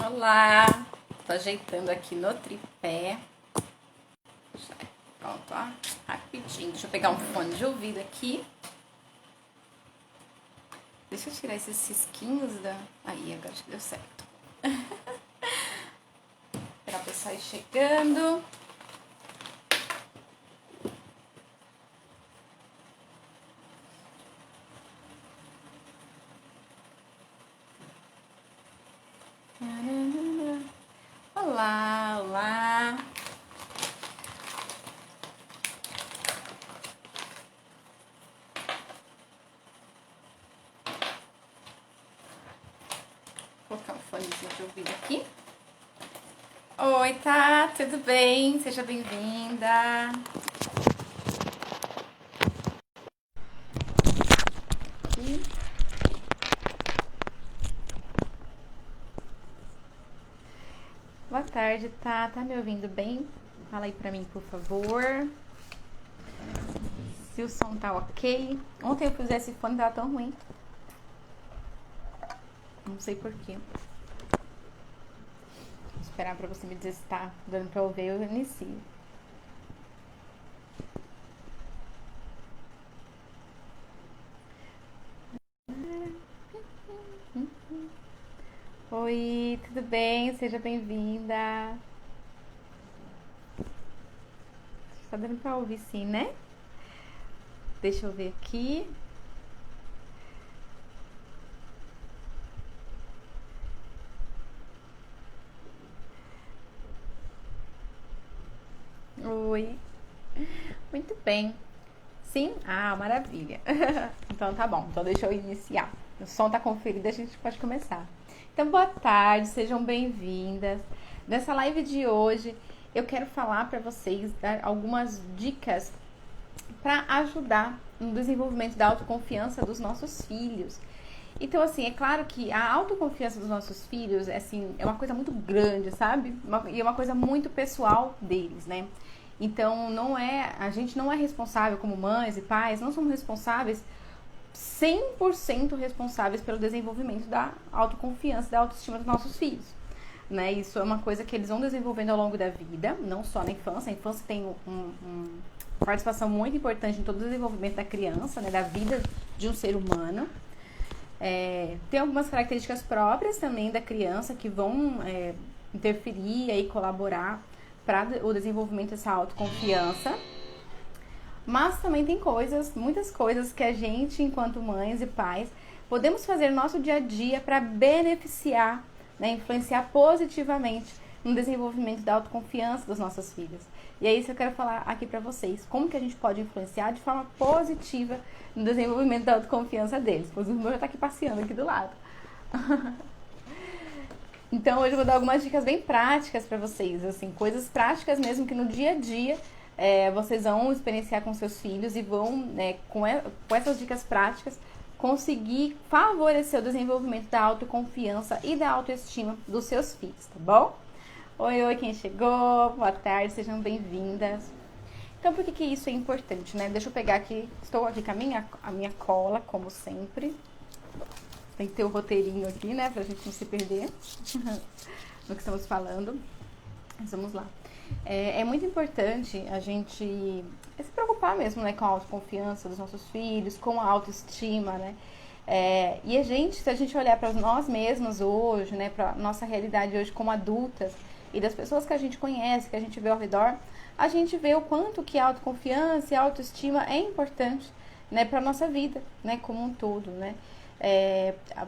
Olá! Tô ajeitando aqui no tripé. Pronto, ó. Rapidinho. Deixa eu pegar um fone de ouvido aqui. Deixa eu tirar esses cisquinhos da... Aí, agora acho que deu certo. Esperar o pessoal ir chegando. Olá, olá. Vou colocar um fonezinho de ouvido aqui. Oi, tá? Tudo bem? Seja bem-vinda. Aqui. Boa tarde, tá? Tá me ouvindo bem? Fala aí pra mim, por favor. Se o som tá ok. Ontem eu pus esse fone e tava tão ruim. Não sei porquê. Vou esperar pra você me dizer se tá dando pra ouvir, eu inicio. Oi, tudo bem? Seja bem-vinda. Tá dando pra ouvir sim, né? Deixa eu ver aqui. Oi. Muito bem. Sim? Ah, maravilha. Então tá bom. Então deixa eu iniciar. O som tá conferido, a gente pode começar. Então, boa tarde, sejam bem-vindas. Nessa live de hoje, eu quero falar para vocês, dar algumas dicas para ajudar no desenvolvimento da autoconfiança dos nossos filhos. Então, assim, é claro que a autoconfiança dos nossos filhos, assim, é uma coisa muito grande, sabe? E é uma coisa muito pessoal deles, né? Então, a gente não é responsável como mães e pais, não somos responsáveis 100% responsáveis pelo desenvolvimento da autoconfiança, da autoestima dos nossos filhos, né? Isso é uma coisa que eles vão desenvolvendo ao longo da vida, não só na infância. A infância tem uma participação muito importante em todo o desenvolvimento da criança, né? Da vida de um ser humano. Tem algumas características próprias também da criança que vão interferir e colaborar para o desenvolvimento dessa autoconfiança. Mas também tem muitas coisas que a gente, enquanto mães e pais, podemos fazer no nosso dia a dia para beneficiar, né, influenciar positivamente no desenvolvimento da autoconfiança dos nossos filhos. E é isso que eu quero falar aqui para vocês. Como que a gente pode influenciar de forma positiva no desenvolvimento da autoconfiança deles. Pois o meu já tá aqui passeando aqui do lado. Então hoje eu vou dar algumas dicas bem práticas para vocês, assim, coisas práticas mesmo que no dia a dia vocês vão experienciar com seus filhos e vão, com essas dicas práticas, conseguir favorecer o desenvolvimento da autoconfiança e da autoestima dos seus filhos, tá bom? Oi, quem chegou, boa tarde, sejam bem-vindas. Então, por que isso é importante, né? Deixa eu pegar aqui, estou aqui com a minha cola, como sempre. Tem que ter o roteirinho aqui, né, pra gente não se perder no que estamos falando. Mas vamos lá. É muito importante a gente se preocupar mesmo, né, com a autoconfiança dos nossos filhos, com a autoestima, né? E se a gente olhar para nós mesmos hoje, né, para nossa realidade hoje como adultas e das pessoas que a gente conhece, que a gente vê ao redor, a gente vê o quanto que a autoconfiança e a autoestima é importante, né, para nossa vida, né, como um todo, né?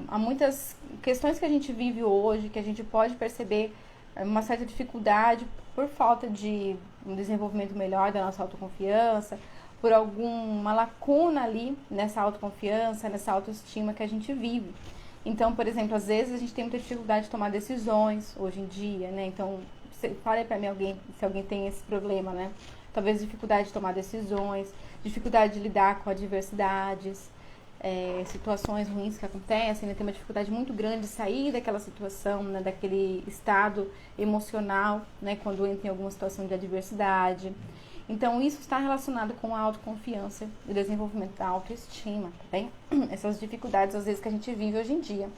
Há muitas questões que a gente vive hoje que a gente pode perceber uma certa dificuldade por falta de um desenvolvimento melhor da nossa autoconfiança, por alguma lacuna ali nessa autoconfiança, nessa autoestima que a gente vive. Então, por exemplo, às vezes a gente tem muita dificuldade de tomar decisões hoje em dia, né? Então, fale pra mim se alguém tem esse problema, né? Talvez dificuldade de tomar decisões, dificuldade de lidar com adversidades, situações ruins que acontecem, né? Tem uma dificuldade muito grande de sair daquela situação, né? Daquele estado emocional, né? Quando entra em alguma situação de adversidade. Então, isso está relacionado com a autoconfiança e o desenvolvimento da autoestima, tá bem? Essas dificuldades, às vezes, que a gente vive hoje em dia.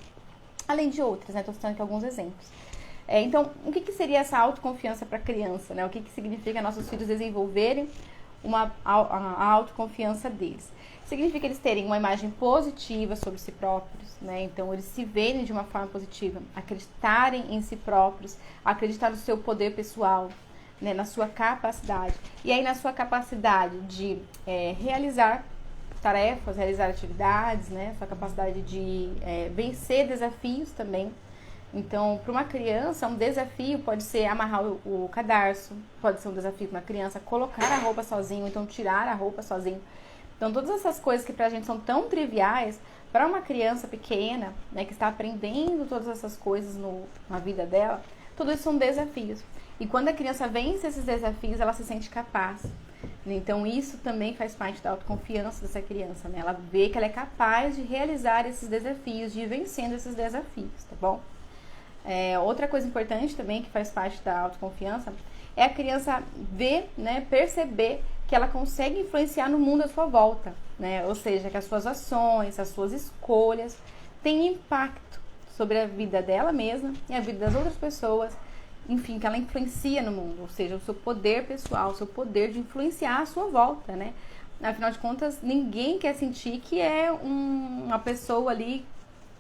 Além de outras, né? Estou citando aqui alguns exemplos. Então, o que seria essa autoconfiança para a criança, né? O que significa nossos filhos desenvolverem a autoconfiança deles? Significa eles terem uma imagem positiva sobre si próprios, né? Então, eles se verem de uma forma positiva, acreditarem em si próprios, acreditar no seu poder pessoal, né? Na sua capacidade. E aí, na sua capacidade de realizar tarefas, realizar atividades, né? Sua capacidade de vencer desafios também. Então, para uma criança, um desafio pode ser amarrar o cadarço, pode ser um desafio para uma criança colocar a roupa sozinho, então tirar a roupa sozinho. Então, todas essas coisas que pra gente são tão triviais, para uma criança pequena, né, que está aprendendo todas essas coisas na vida dela, tudo isso são desafios. E quando a criança vence esses desafios, ela se sente capaz. Então, isso também faz parte da autoconfiança dessa criança, né? Ela vê que ela é capaz de realizar esses desafios, de ir vencendo esses desafios, tá bom? Outra coisa importante também que faz parte da autoconfiança é a criança ver, né, perceber que ela consegue influenciar no mundo à sua volta, né? Ou seja, que as suas ações, as suas escolhas têm impacto sobre a vida dela mesma e a vida das outras pessoas, enfim, que ela influencia no mundo, ou seja, o seu poder pessoal, o seu poder de influenciar à sua volta, né? Afinal de contas, ninguém quer sentir que é uma pessoa ali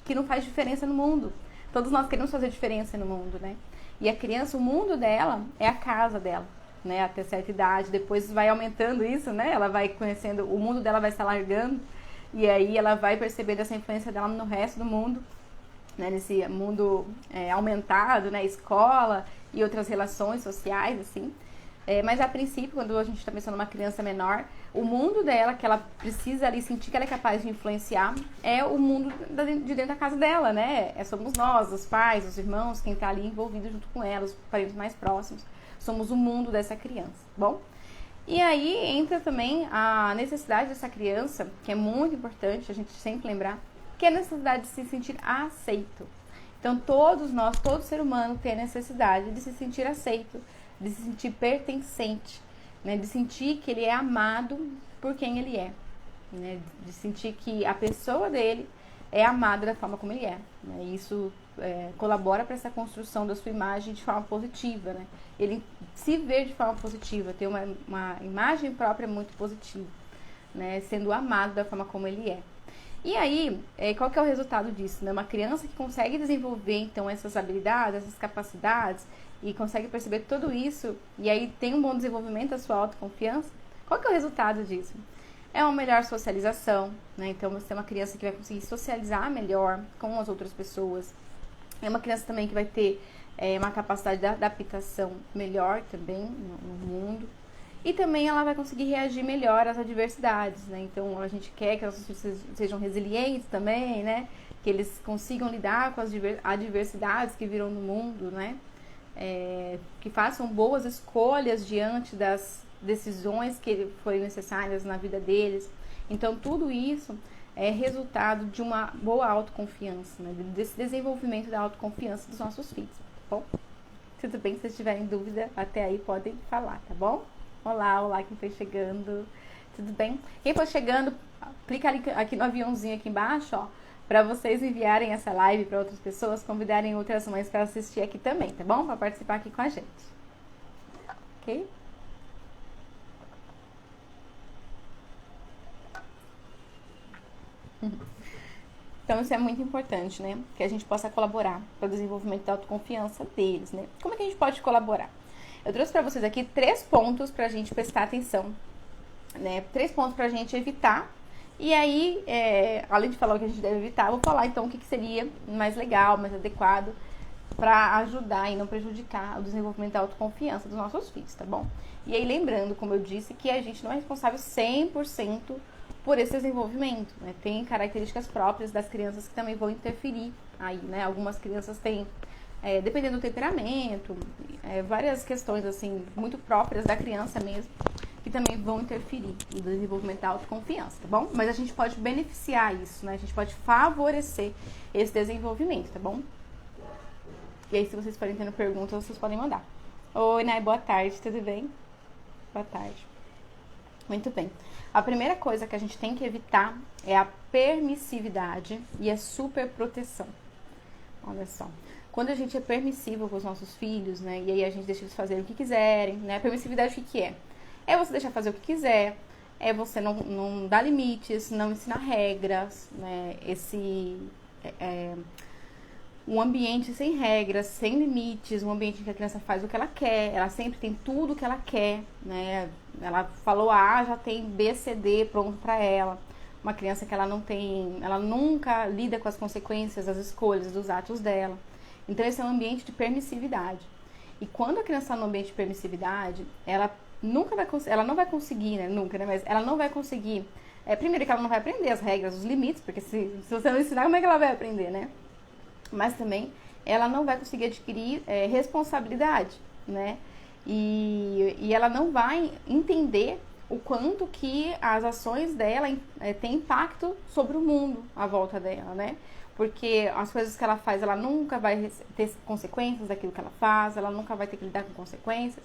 que não faz diferença no mundo. Todos nós queremos fazer diferença no mundo, né? E a criança, o mundo dela é a casa dela, né? Até certa idade, depois vai aumentando isso, né? Ela vai conhecendo, o mundo dela vai se alargando e aí ela vai percebendo essa influência dela no resto do mundo, né? Nesse mundo aumentado, né? Escola e outras relações sociais, assim. Mas a princípio, quando a gente está pensando numa criança menor, o mundo dela, que ela precisa ali sentir que ela é capaz de influenciar, é o mundo de dentro da casa dela, né? Somos nós, os pais, os irmãos, quem está ali envolvido junto com ela, os parentes mais próximos. Somos o mundo dessa criança, bom? E aí entra também a necessidade dessa criança, que é muito importante a gente sempre lembrar, que é a necessidade de se sentir aceito. Então, todos nós, todo ser humano tem a necessidade de se sentir aceito, de se sentir pertencente, né? De sentir que ele é amado por quem ele é, né? De sentir que a pessoa dele é amada da forma como ele é, né? E isso colabora para essa construção da sua imagem de forma positiva, né? Ele se vê de forma positiva, ter uma imagem própria muito positiva, né? Sendo amado da forma como ele é. E aí, qual que é o resultado disso, né? Uma criança que consegue desenvolver, então, essas habilidades, essas capacidades, e consegue perceber tudo isso, e aí tem um bom desenvolvimento da sua autoconfiança, qual que é o resultado disso? É uma melhor socialização, né? Então, você é uma criança que vai conseguir socializar melhor com as outras pessoas. É uma criança também que vai ter uma capacidade de adaptação melhor também no mundo. E também ela vai conseguir reagir melhor às adversidades, né? Então, a gente quer que nossos filhos sejam resilientes também, né? Que eles consigam lidar com as adversidades que viram no mundo, né? Que façam boas escolhas diante das decisões que forem necessárias na vida deles. Então, tudo isso é resultado de uma boa autoconfiança, né? Desse desenvolvimento da autoconfiança dos nossos filhos, tá bom? Tudo bem, se vocês tiverem dúvida, até aí podem falar, tá bom? Olá, quem foi chegando, tudo bem? Quem for chegando, clica aqui no aviãozinho aqui embaixo, ó, para vocês enviarem essa live para outras pessoas, convidarem outras mães para assistir aqui também, tá bom? Para participar aqui com a gente, ok? Então, isso é muito importante, né? Que a gente possa colaborar para o desenvolvimento da autoconfiança deles, né? Como é que a gente pode colaborar? Eu trouxe para vocês aqui 3 pontos para a gente prestar atenção, né? 3 pontos para a gente evitar. E aí, além de falar o que a gente deve evitar, eu vou falar então o que seria mais legal, mais adequado para ajudar e não prejudicar o desenvolvimento da autoconfiança dos nossos filhos, tá bom? E aí, lembrando, como eu disse, que a gente não é responsável 100% por esse desenvolvimento, né? Tem características próprias das crianças que também vão interferir aí, né? Algumas crianças têm, dependendo do temperamento, várias questões, assim, muito próprias da criança mesmo, que também vão interferir no desenvolvimento da autoconfiança, tá bom? Mas a gente pode beneficiar isso, né? A gente pode favorecer esse desenvolvimento, tá bom? E aí, se vocês forem tendo perguntas, vocês podem mandar. Oi, Nai, boa tarde, tudo bem? Boa tarde. Muito bem. A primeira coisa que a gente tem que evitar é a permissividade e a superproteção. Olha só. Quando a gente é permissivo com os nossos filhos, né? E aí a gente deixa eles fazerem o que quiserem, né? Permissividade o que é? É você deixar fazer o que quiser, é você não dar limites, não ensinar regras, né? Um ambiente sem regras, sem limites, um ambiente em que a criança faz o que ela quer, ela sempre tem tudo o que ela quer, né? Ela falou A, já tem B, C, D pronto para ela. Uma criança que ela nunca lida com as consequências das escolhas, dos atos dela. Então esse é um ambiente de permissividade. E quando a criança está no ambiente de permissividade, ela não vai conseguir, né? Nunca, né? Mas ela não vai conseguir. Primeiro que ela não vai aprender as regras, os limites, porque se você não ensinar, como é que ela vai aprender, né? Mas também ela não vai conseguir adquirir responsabilidade, né? E ela não vai entender o quanto que as ações dela têm impacto sobre o mundo à volta dela, né? Porque as coisas que ela faz, ela nunca vai ter consequências daquilo que ela faz, ela nunca vai ter que lidar com consequências,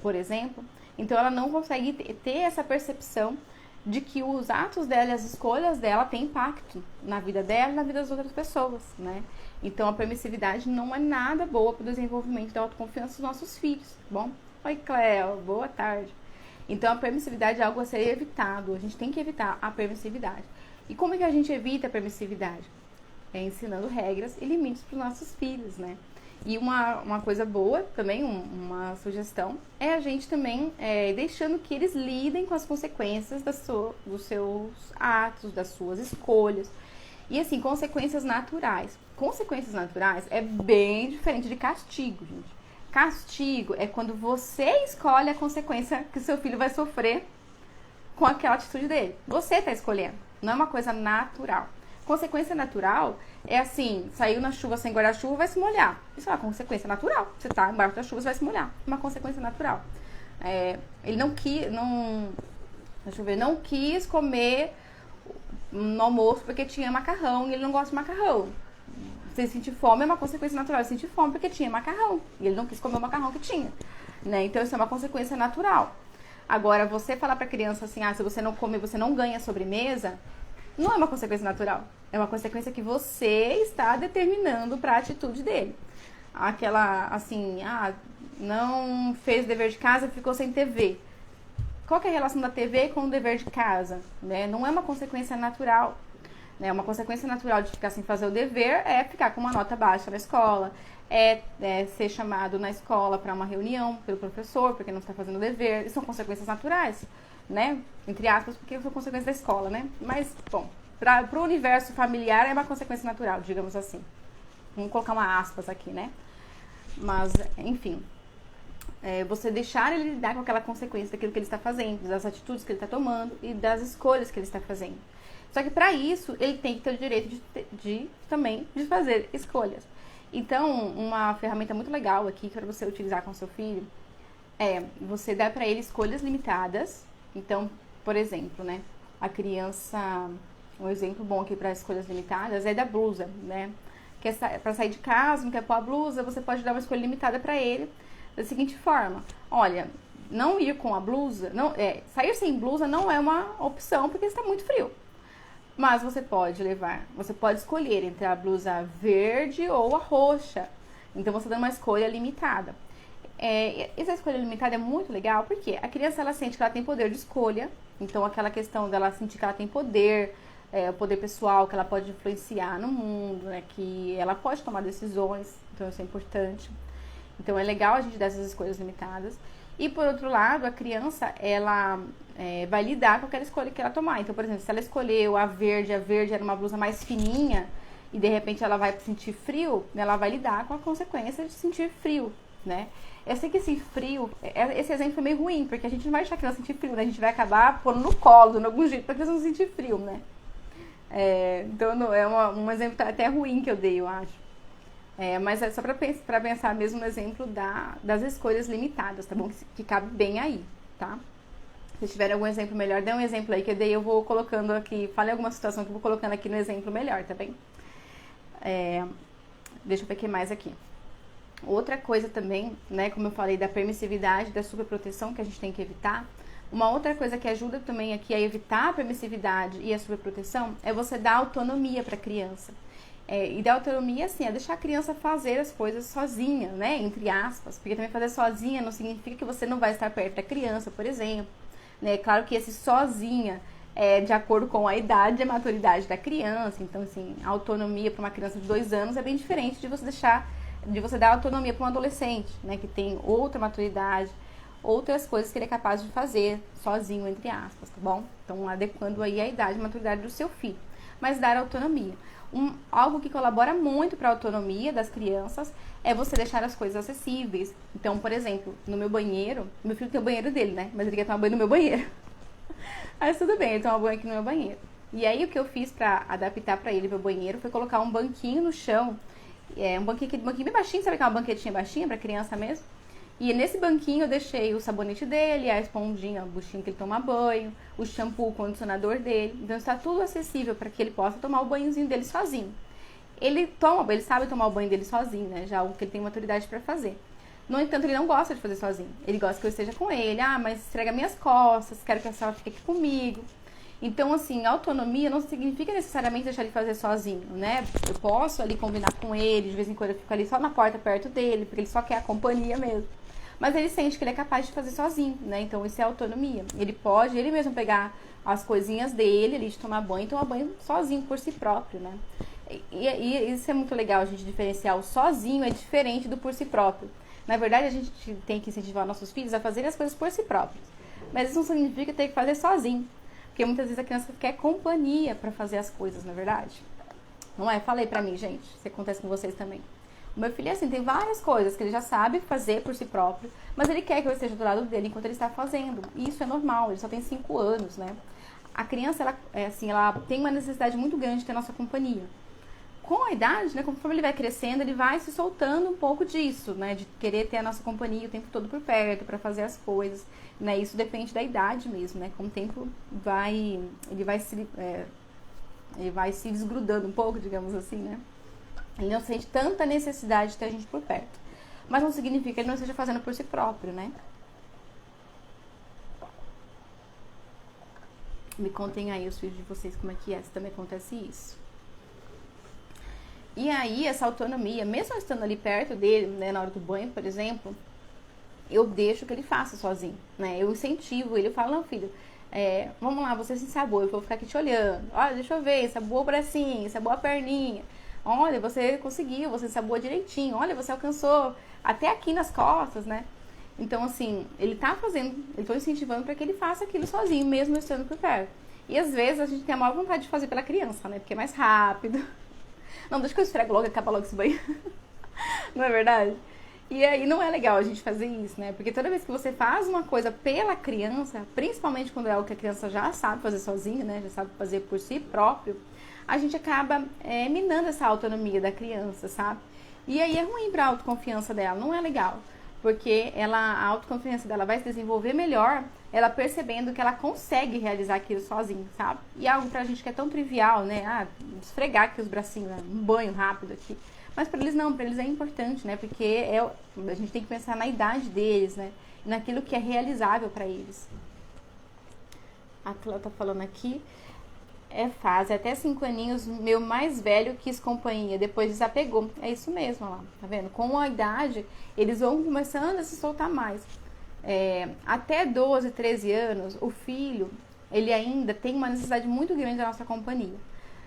por exemplo. Então ela não consegue ter essa percepção de que os atos dela e as escolhas dela têm impacto na vida dela e na vida das outras pessoas, né? Então a permissividade não é nada boa para o desenvolvimento da autoconfiança dos nossos filhos, tá bom? Oi, Cleo, boa tarde. Então a permissividade é algo a ser evitado, a gente tem que evitar a permissividade. E como é que a gente evita a permissividade? Ensinando regras e limites para os nossos filhos, né? E uma coisa boa também, uma sugestão, é a gente também deixando que eles lidem com as consequências dos seus atos, das suas escolhas. E assim, consequências naturais. Consequências naturais é bem diferente de castigo, gente. Castigo é quando você escolhe a consequência que o seu filho vai sofrer com aquela atitude dele. Você está escolhendo, não é uma coisa natural. Consequência natural é assim, saiu na chuva sem guarda-chuva, vai se molhar. Isso é uma consequência natural. Você tá embaixo da chuva, você vai se molhar. Uma consequência natural. Ele não quis comer no almoço porque tinha macarrão e ele não gosta de macarrão. Você sentir fome é uma consequência natural. Ele sentir fome porque tinha macarrão e ele não quis comer o macarrão que tinha, né? Então isso é uma consequência natural. Agora, você falar pra criança assim, se você não comer, você não ganha sobremesa, não é uma consequência natural. É uma consequência que você está determinando para a atitude dele. Aquela, assim, não fez o dever de casa, ficou sem TV. Qual que é a relação da TV com o dever de casa? Né? Não é uma consequência natural. Né? Uma consequência natural de ficar sem fazer o dever é ficar com uma nota baixa na escola, ser chamado na escola para uma reunião pelo professor, porque não está fazendo o dever. Isso são consequências naturais, né? Entre aspas, porque são consequências da escola, né? Mas, bom, para o universo familiar é uma consequência natural, digamos assim. Vamos colocar uma aspas aqui, né? Mas, enfim, você deixar ele lidar com aquela consequência daquilo que ele está fazendo, das atitudes que ele está tomando e das escolhas que ele está fazendo. Só que para isso, ele tem que ter o direito também de fazer escolhas. Então, uma ferramenta muito legal aqui para você utilizar com seu filho você dar para ele escolhas limitadas. Então, por exemplo, né, a criança, um exemplo bom aqui para escolhas limitadas é da blusa, né? Para sair de casa, não quer pôr a blusa, você pode dar uma escolha limitada para ele da seguinte forma: olha, não ir com a blusa, sair sem blusa não é uma opção porque está muito frio. Mas você pode escolher entre a blusa verde ou a roxa. Então você dá uma escolha limitada. Essa escolha limitada é muito legal porque a criança ela sente que ela tem poder de escolha. Então aquela questão dela sentir que ela tem poder, o poder pessoal, que ela pode influenciar no mundo, né, que ela pode tomar decisões. Então isso é importante. Então é legal a gente dar essas escolhas limitadas. E por outro lado, a criança ela vai lidar com aquela escolha que ela tomar. Então, por exemplo, se ela escolheu a verde era uma blusa mais fininha e de repente ela vai sentir frio, ela vai lidar com a consequência de sentir frio, né? Eu sei que esse frio, esse exemplo é meio ruim, porque a gente não vai deixar a criança sentir frio, né? A gente vai acabar pondo no colo, de algum jeito, pra criança não sentir frio, né? Então, é um exemplo até ruim que eu dei, eu acho. Mas é só pra pensar mesmo no exemplo das escolhas limitadas, tá bom? Que cabe bem aí, tá? Se tiver algum exemplo melhor, dê um exemplo aí, que daí eu vou colocando aqui, fale alguma situação que eu vou colocando aqui no exemplo melhor, tá bem? Deixa eu ver o que mais aqui. Outra coisa também, né, como eu falei, da permissividade, da superproteção que a gente tem que evitar. Uma outra coisa que ajuda também aqui a evitar a permissividade e a superproteção é você dar autonomia para a criança. E da autonomia, assim, é deixar a criança fazer as coisas sozinha, né? Entre aspas. Porque também fazer sozinha não significa que você não vai estar perto da criança, por exemplo. Né? Claro que esse sozinha é de acordo com a idade e a maturidade da criança. Então, assim, a autonomia para uma criança de 2 anos é bem diferente de você dar autonomia para um adolescente, né? Que tem outra maturidade, outras coisas que ele é capaz de fazer sozinho, entre aspas, tá bom? Então, adequando aí a idade e a maturidade do seu filho. Mas dar autonomia. Algo que colabora muito para a autonomia das crianças é você deixar as coisas acessíveis. Então, por exemplo, no meu banheiro, meu filho tem o banheiro dele, né? Mas ele quer tomar banho no meu banheiro. Mas tudo bem, ele toma banho aqui no meu banheiro. E aí o que eu fiz para adaptar para ele meu banheiro foi colocar um banquinho no chão. Um banquinho bem baixinho, sabe aquela banquetinha baixinha para criança mesmo? E nesse banquinho eu deixei o sabonete dele, a esponjinha, o buchinho que ele toma banho, o shampoo, o condicionador dele. Então está tudo acessível para que ele possa tomar o banhozinho dele sozinho. Ele sabe tomar o banho dele sozinho, né? Já o que ele tem maturidade para fazer. No entanto, ele não gosta de fazer sozinho. Ele gosta que eu esteja com ele. Mas esfrega minhas costas, quero que a senhora fique aqui comigo. Então, assim, autonomia não significa necessariamente deixar ele fazer sozinho, né? Eu posso ali combinar com ele, de vez em quando eu fico ali só na porta perto dele, porque ele só quer a companhia mesmo. Mas ele sente que ele é capaz de fazer sozinho, né? Então isso é autonomia. Ele pode, ele mesmo pegar as coisinhas dele, ali de tomar banho sozinho por si próprio, né? E isso é muito legal, a gente diferenciar. O sozinho é diferente do por si próprio. Na verdade, a gente tem que incentivar nossos filhos a fazerem as coisas por si próprios. Mas isso não significa ter que fazer sozinho. Porque muitas vezes a criança quer companhia para fazer as coisas, na verdade. Não é? Falei pra mim, gente. Isso acontece com vocês também. O meu filho, assim, tem várias coisas que ele já sabe fazer por si próprio, mas ele quer que eu esteja do lado dele enquanto ele está fazendo. E isso é normal, ele só tem 5 anos, né? A criança, ela tem uma necessidade muito grande de ter a nossa companhia. Com a idade, né, conforme ele vai crescendo, ele vai se soltando um pouco disso, né? De querer ter a nossa companhia o tempo todo por perto, para fazer as coisas, né? Isso depende da idade mesmo, né? Com o tempo, ele vai se desgrudando um pouco, digamos assim, né? Ele não sente tanta necessidade de ter a gente por perto. Mas não significa que ele não esteja fazendo por si próprio, né? Me contem aí os filhos de vocês como é que é, se também acontece isso. E aí, essa autonomia, mesmo eu estando ali perto dele, né, na hora do banho, por exemplo, eu deixo que ele faça sozinho, né? Eu incentivo ele, eu falo, não, filho, vamos lá, você se ensabou, eu vou ficar aqui te olhando. Olha, deixa eu ver, ensabou o bracinho, ensabou a perninha. Olha, você conseguiu, você ensabou direitinho. Olha, você alcançou até aqui nas costas, né? Então, assim, ele tá fazendo, eu tô incentivando para que ele faça aquilo sozinho, mesmo eu estando por perto. E às vezes a gente tem a maior vontade de fazer pela criança, né? Porque é mais rápido. Não, deixa que eu esfrego logo e acaba logo esse banho. Não é verdade? E aí não é legal a gente fazer isso, né? Porque toda vez que você faz uma coisa pela criança, principalmente quando é algo que a criança já sabe fazer sozinha, né? Já sabe fazer por si próprio, a gente acaba minando essa autonomia da criança, sabe? E aí é ruim para a autoconfiança dela, não é legal. Porque a autoconfiança dela vai se desenvolver melhor, ela percebendo que ela consegue realizar aquilo sozinha, sabe? E é algo pra gente que é tão trivial, né? Esfregar aqui os bracinhos, né? Um banho rápido aqui. Mas pra eles não, pra eles é importante, né? Porque a gente tem que pensar na idade deles, né? Naquilo que é realizável pra eles. A Cláudia tá falando aqui. Fase, até 5 aninhos, meu mais velho quis companhia, depois desapegou. É isso mesmo, ó lá, tá vendo? Com a idade, eles vão começando a se soltar mais. Até 12, 13 anos, o filho, ele ainda tem uma necessidade muito grande da nossa companhia,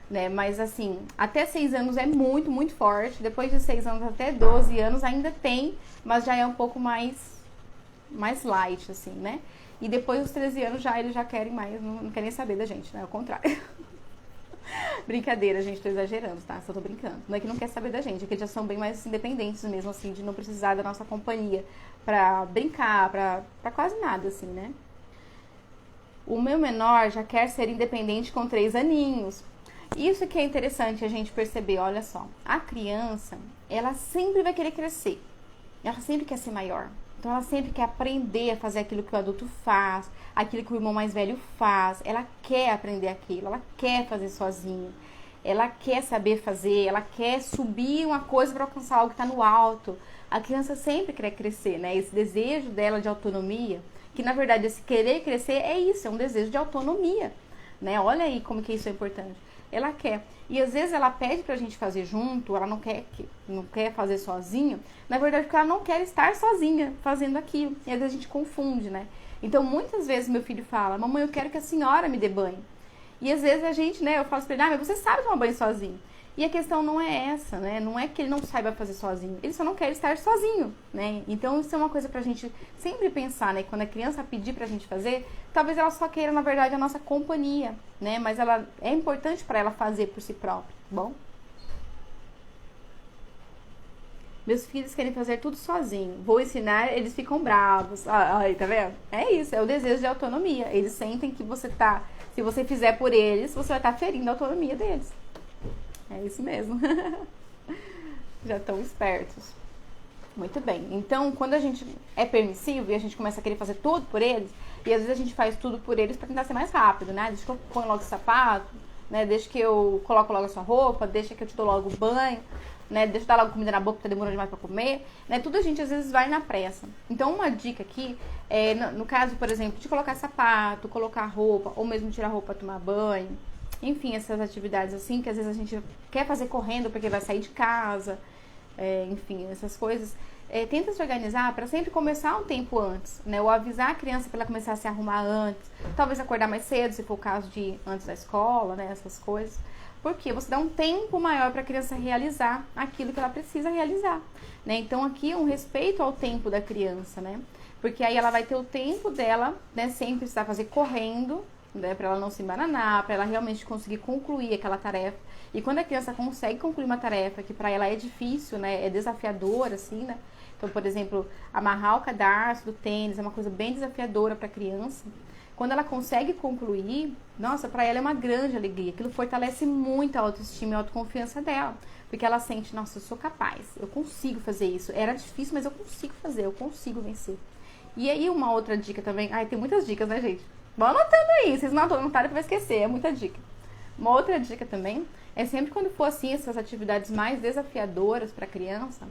né? Mas assim, até 6 anos é muito, muito forte. Depois de 6 anos até 12 anos ainda tem, mas já é um pouco mais light, assim, né? E depois dos 13 anos eles já querem mais, não querem saber da gente, né? Ao contrário. Brincadeira, gente, tô exagerando, tá? Só tô brincando. Não é que não quer saber da gente, é que eles já são bem mais independentes mesmo, assim, de não precisar da nossa companhia pra brincar, pra quase nada, assim, né? O meu menor já quer ser independente com 3 aninhos. Isso que é interessante a gente perceber, olha só. A criança, ela sempre vai querer crescer. Ela sempre quer ser maior. Então, ela sempre quer aprender a fazer aquilo que o adulto faz, aquilo que o irmão mais velho faz. Ela quer aprender aquilo, ela quer fazer sozinha. Ela quer saber fazer, ela quer subir uma coisa para alcançar algo que está no alto. A criança sempre quer crescer, né? Esse desejo dela de autonomia, que na verdade esse querer crescer é isso, é um desejo de autonomia, né? Olha aí como que isso é importante. Ela quer. E às vezes ela pede pra gente fazer junto, ela não quer fazer sozinha, na verdade porque ela não quer estar sozinha fazendo aquilo. E às vezes a gente confunde, né? Então muitas vezes meu filho fala: mamãe, eu quero que a senhora me dê banho. E às vezes a gente, né, eu falo pra ele: mas você sabe tomar banho sozinho. E a questão não é essa, né? Não é que ele não saiba fazer sozinho, ele só não quer estar sozinho, né? Então isso é uma coisa pra gente sempre pensar, né? Quando a criança pedir pra gente fazer, talvez ela só queira, na verdade, a nossa companhia, né? Mas ela é importante pra ela fazer por si própria, tá bom? Meus filhos querem fazer tudo sozinho. Vou ensinar, eles ficam bravos. Aí, tá vendo? É isso, é o desejo de autonomia. Eles sentem que você tá, se você fizer por eles, você vai estar ferindo a autonomia deles. É isso mesmo. Já estão espertos. Muito bem. Então, quando a gente é permissivo e a gente começa a querer fazer tudo por eles, e às vezes a gente faz tudo por eles pra tentar ser mais rápido, né? Deixa que eu ponho logo o sapato, né? Deixa que eu coloco logo a sua roupa, deixa que eu te dou logo o banho, né? Deixa eu dar logo comida na boca, tá demorando demais pra comer, né? Tudo a gente às vezes vai na pressa. Então, uma dica aqui é, no caso, por exemplo, de colocar sapato, colocar roupa, ou mesmo tirar roupa pra tomar banho. Enfim, essas atividades assim, que às vezes a gente quer fazer correndo porque vai sair de casa, enfim, essas coisas. Tenta se organizar para sempre começar um tempo antes, né? Ou avisar a criança para ela começar a se arrumar antes. Talvez acordar mais cedo, se for o caso de ir antes da escola, né? Essas coisas. Porque você dá um tempo maior para a criança realizar aquilo que ela precisa realizar, né? Então aqui um respeito ao tempo da criança, né? Porque aí ela vai ter o tempo dela, né? Sem precisar fazer correndo, né, para ela não se embananar, para ela realmente conseguir concluir aquela tarefa. E quando a criança consegue concluir uma tarefa que para ela é difícil, né, é desafiadora, assim, né? Então, por exemplo, amarrar o cadarço do tênis é uma coisa bem desafiadora para a criança. Quando ela consegue concluir, nossa, para ela é uma grande alegria. Aquilo fortalece muito a autoestima e a autoconfiança dela. Porque ela sente: nossa, eu sou capaz, eu consigo fazer isso. Era difícil, mas eu consigo fazer, eu consigo vencer. E aí uma outra dica também, tem muitas dicas, né, gente? Vão anotando aí, vocês não anotaram que vai esquecer, é muita dica. Uma outra dica também é sempre quando for assim, essas atividades mais desafiadoras para a criança,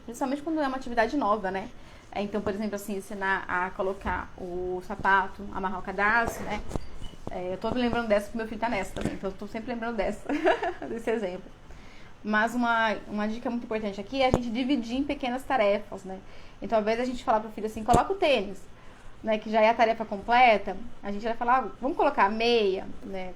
principalmente quando é uma atividade nova, né? Então, por exemplo, assim, ensinar a colocar o sapato, amarrar o cadarço, né? Eu tô me lembrando dessa porque meu filho tá nessa também, então eu tô sempre lembrando dessa, desse exemplo. Mas uma dica muito importante aqui é a gente dividir em pequenas tarefas, né? Então, ao invés da gente falar pro filho assim: coloca o tênis, né, que já é a tarefa completa, a gente vai falar: vamos colocar a meia, né?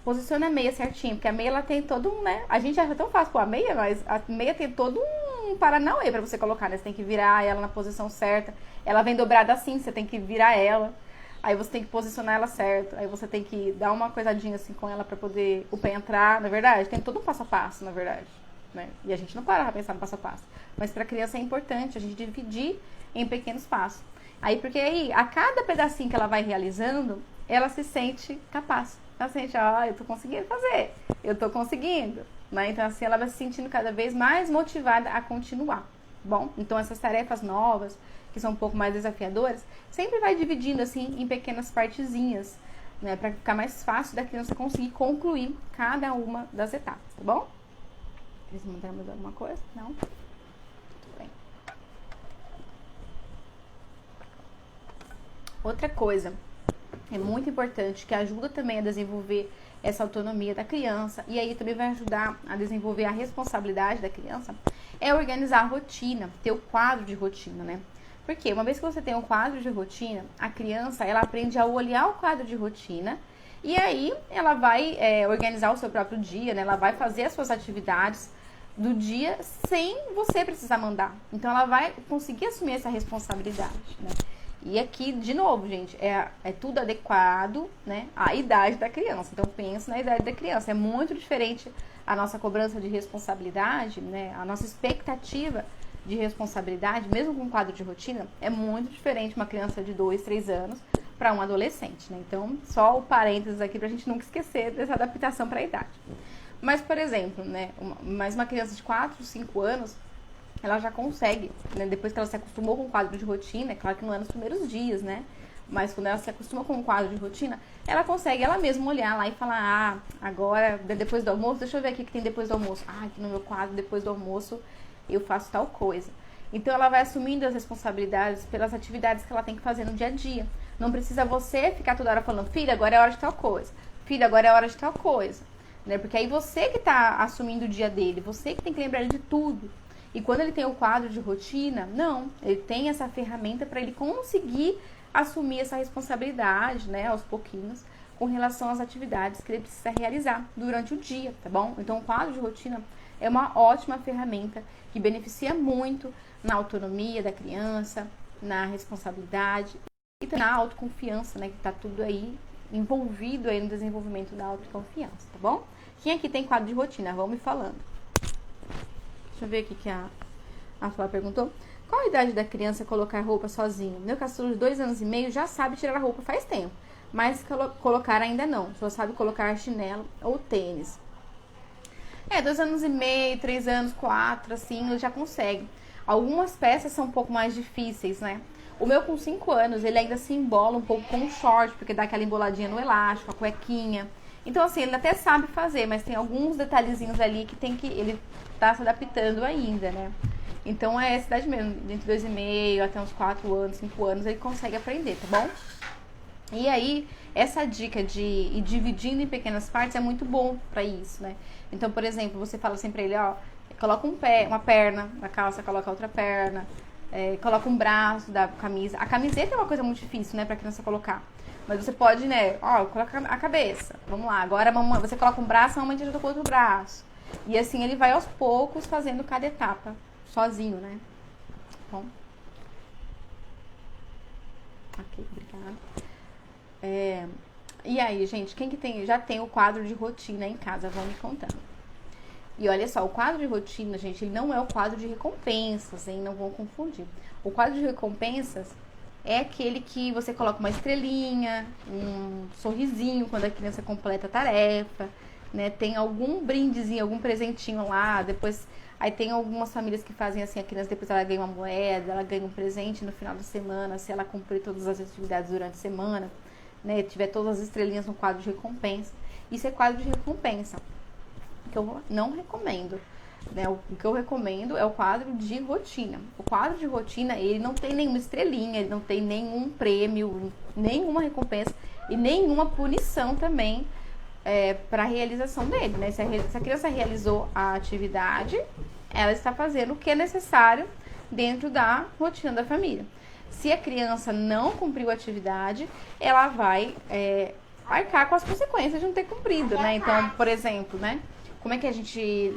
Posiciona a meia certinho, porque a meia ela tem todo um, né? A gente acha tão fácil pôr a meia, mas a meia tem todo um paranauê pra você colocar, né? Você tem que virar ela na posição certa. Ela vem dobrada assim, você tem que virar ela. Aí você tem que posicionar ela certo. Aí você tem que dar uma coisadinha assim com ela pra poder o pé entrar, na verdade. Tem todo um passo a passo, na verdade, né? E a gente não para pra pensar no passo a passo. Mas pra criança é importante a gente dividir em pequenos passos. Aí, porque aí, a cada pedacinho que ela vai realizando, ela se sente capaz. Ela sente: eu tô conseguindo fazer, eu tô conseguindo, né? Então, assim, ela vai se sentindo cada vez mais motivada a continuar. Bom, então essas tarefas novas, que são um pouco mais desafiadoras, sempre vai dividindo, assim, em pequenas partezinhas, né? Pra ficar mais fácil da criança conseguir concluir cada uma das etapas, tá bom? Eles mandaram mais alguma coisa? Não? Outra coisa, é muito importante, que ajuda também a desenvolver essa autonomia da criança, e aí também vai ajudar a desenvolver a responsabilidade da criança, é organizar a rotina, ter o quadro de rotina, né? Porque uma vez que você tem um quadro de rotina, a criança, ela aprende a olhar o quadro de rotina, e aí ela vai organizar o seu próprio dia, né? Ela vai fazer as suas atividades do dia sem você precisar mandar. Então ela vai conseguir assumir essa responsabilidade, né? E aqui, de novo, gente, é tudo adequado, né, à idade da criança. Então, pensa na idade da criança. É muito diferente a nossa cobrança de responsabilidade, né, a nossa expectativa de responsabilidade, mesmo com um quadro de rotina, é muito diferente uma criança de 2, 3 anos para um adolescente, né? Então, só o parênteses aqui pra gente nunca esquecer dessa adaptação para a idade. Mas, por exemplo, né, uma criança de 4, 5 anos, ela já consegue, né, depois que ela se acostumou com o quadro de rotina, é claro que não é nos primeiros dias, né? Mas quando ela se acostuma com o quadro de rotina, ela consegue ela mesma olhar lá e falar: agora, depois do almoço, deixa eu ver aqui o que tem depois do almoço. Aqui no meu quadro, depois do almoço, eu faço tal coisa. Então, ela vai assumindo as responsabilidades pelas atividades que ela tem que fazer no dia a dia. Não precisa você ficar toda hora falando: filha, agora é hora de tal coisa. filho, agora é hora de tal coisa, né? Porque aí você que tá assumindo o dia dele, você que tem que lembrar ele de tudo. E quando ele tem o quadro de rotina, não, ele tem essa ferramenta para ele conseguir assumir essa responsabilidade, né, aos pouquinhos, com relação às atividades que ele precisa realizar durante o dia, tá bom? Então, o quadro de rotina é uma ótima ferramenta que beneficia muito na autonomia da criança, na responsabilidade e também na autoconfiança, né, que tá tudo aí envolvido aí no desenvolvimento da autoconfiança, tá bom? Quem aqui tem quadro de rotina? Vão me falando. Deixa eu ver aqui que a Flá perguntou. Qual a idade da criança colocar roupa sozinho? Meu caçulo de 2 anos e meio já sabe tirar a roupa faz tempo, mas colocar ainda não. Só sabe colocar chinelo ou tênis. 2 anos e meio, 3 anos, 4, assim, ele já consegue. Algumas peças são um pouco mais difíceis, né? O meu com 5 anos, ele ainda se embola um pouco com o short, porque dá aquela emboladinha no elástico, a cuequinha. Então, assim, ele até sabe fazer, mas tem alguns detalhezinhos ali que ele tá se adaptando ainda, né? Então, é essa idade mesmo, entre 2,5 até uns 4 anos, 5 anos, ele consegue aprender, tá bom? E aí, essa dica de ir dividindo em pequenas partes é muito bom pra isso, né? Então, por exemplo, você fala assim pra ele, ó, coloca uma perna na calça, coloca outra perna, coloca um braço da camisa. A camiseta é uma coisa muito difícil, né, pra criança colocar. Mas você pode, né, ó, coloca a cabeça. Vamos lá, agora você coloca um braço, a mamãe te ajuda com o outro braço. E assim ele vai aos poucos fazendo cada etapa, sozinho, né? Bom. Ok, obrigada. E aí, gente, quem que já tem o quadro de rotina em casa? Vão me contando. E olha só, o quadro de rotina, gente, ele não é o quadro de recompensas, hein? Não vão confundir. O quadro de recompensas é aquele que você coloca uma estrelinha, um sorrisinho quando a criança completa a tarefa, né? Tem algum brindezinho, algum presentinho lá, depois... Aí tem algumas famílias que fazem assim, a criança depois ela ganha uma moeda, ela ganha um presente no final da semana, se ela cumprir todas as atividades durante a semana, né? Tiver todas as estrelinhas no quadro de recompensa. Isso é quadro de recompensa, que eu não recomendo. Né? O que eu recomendo é o quadro de rotina. O quadro de rotina, ele não tem nenhuma estrelinha, ele não tem nenhum prêmio, nenhuma recompensa e nenhuma punição também para a realização dele, né? Se a criança realizou a atividade, ela está fazendo o que é necessário dentro da rotina da família. Se a criança não cumpriu a atividade, ela vai arcar com as consequências de não ter cumprido, né? Então, por exemplo, né? Como é que a gente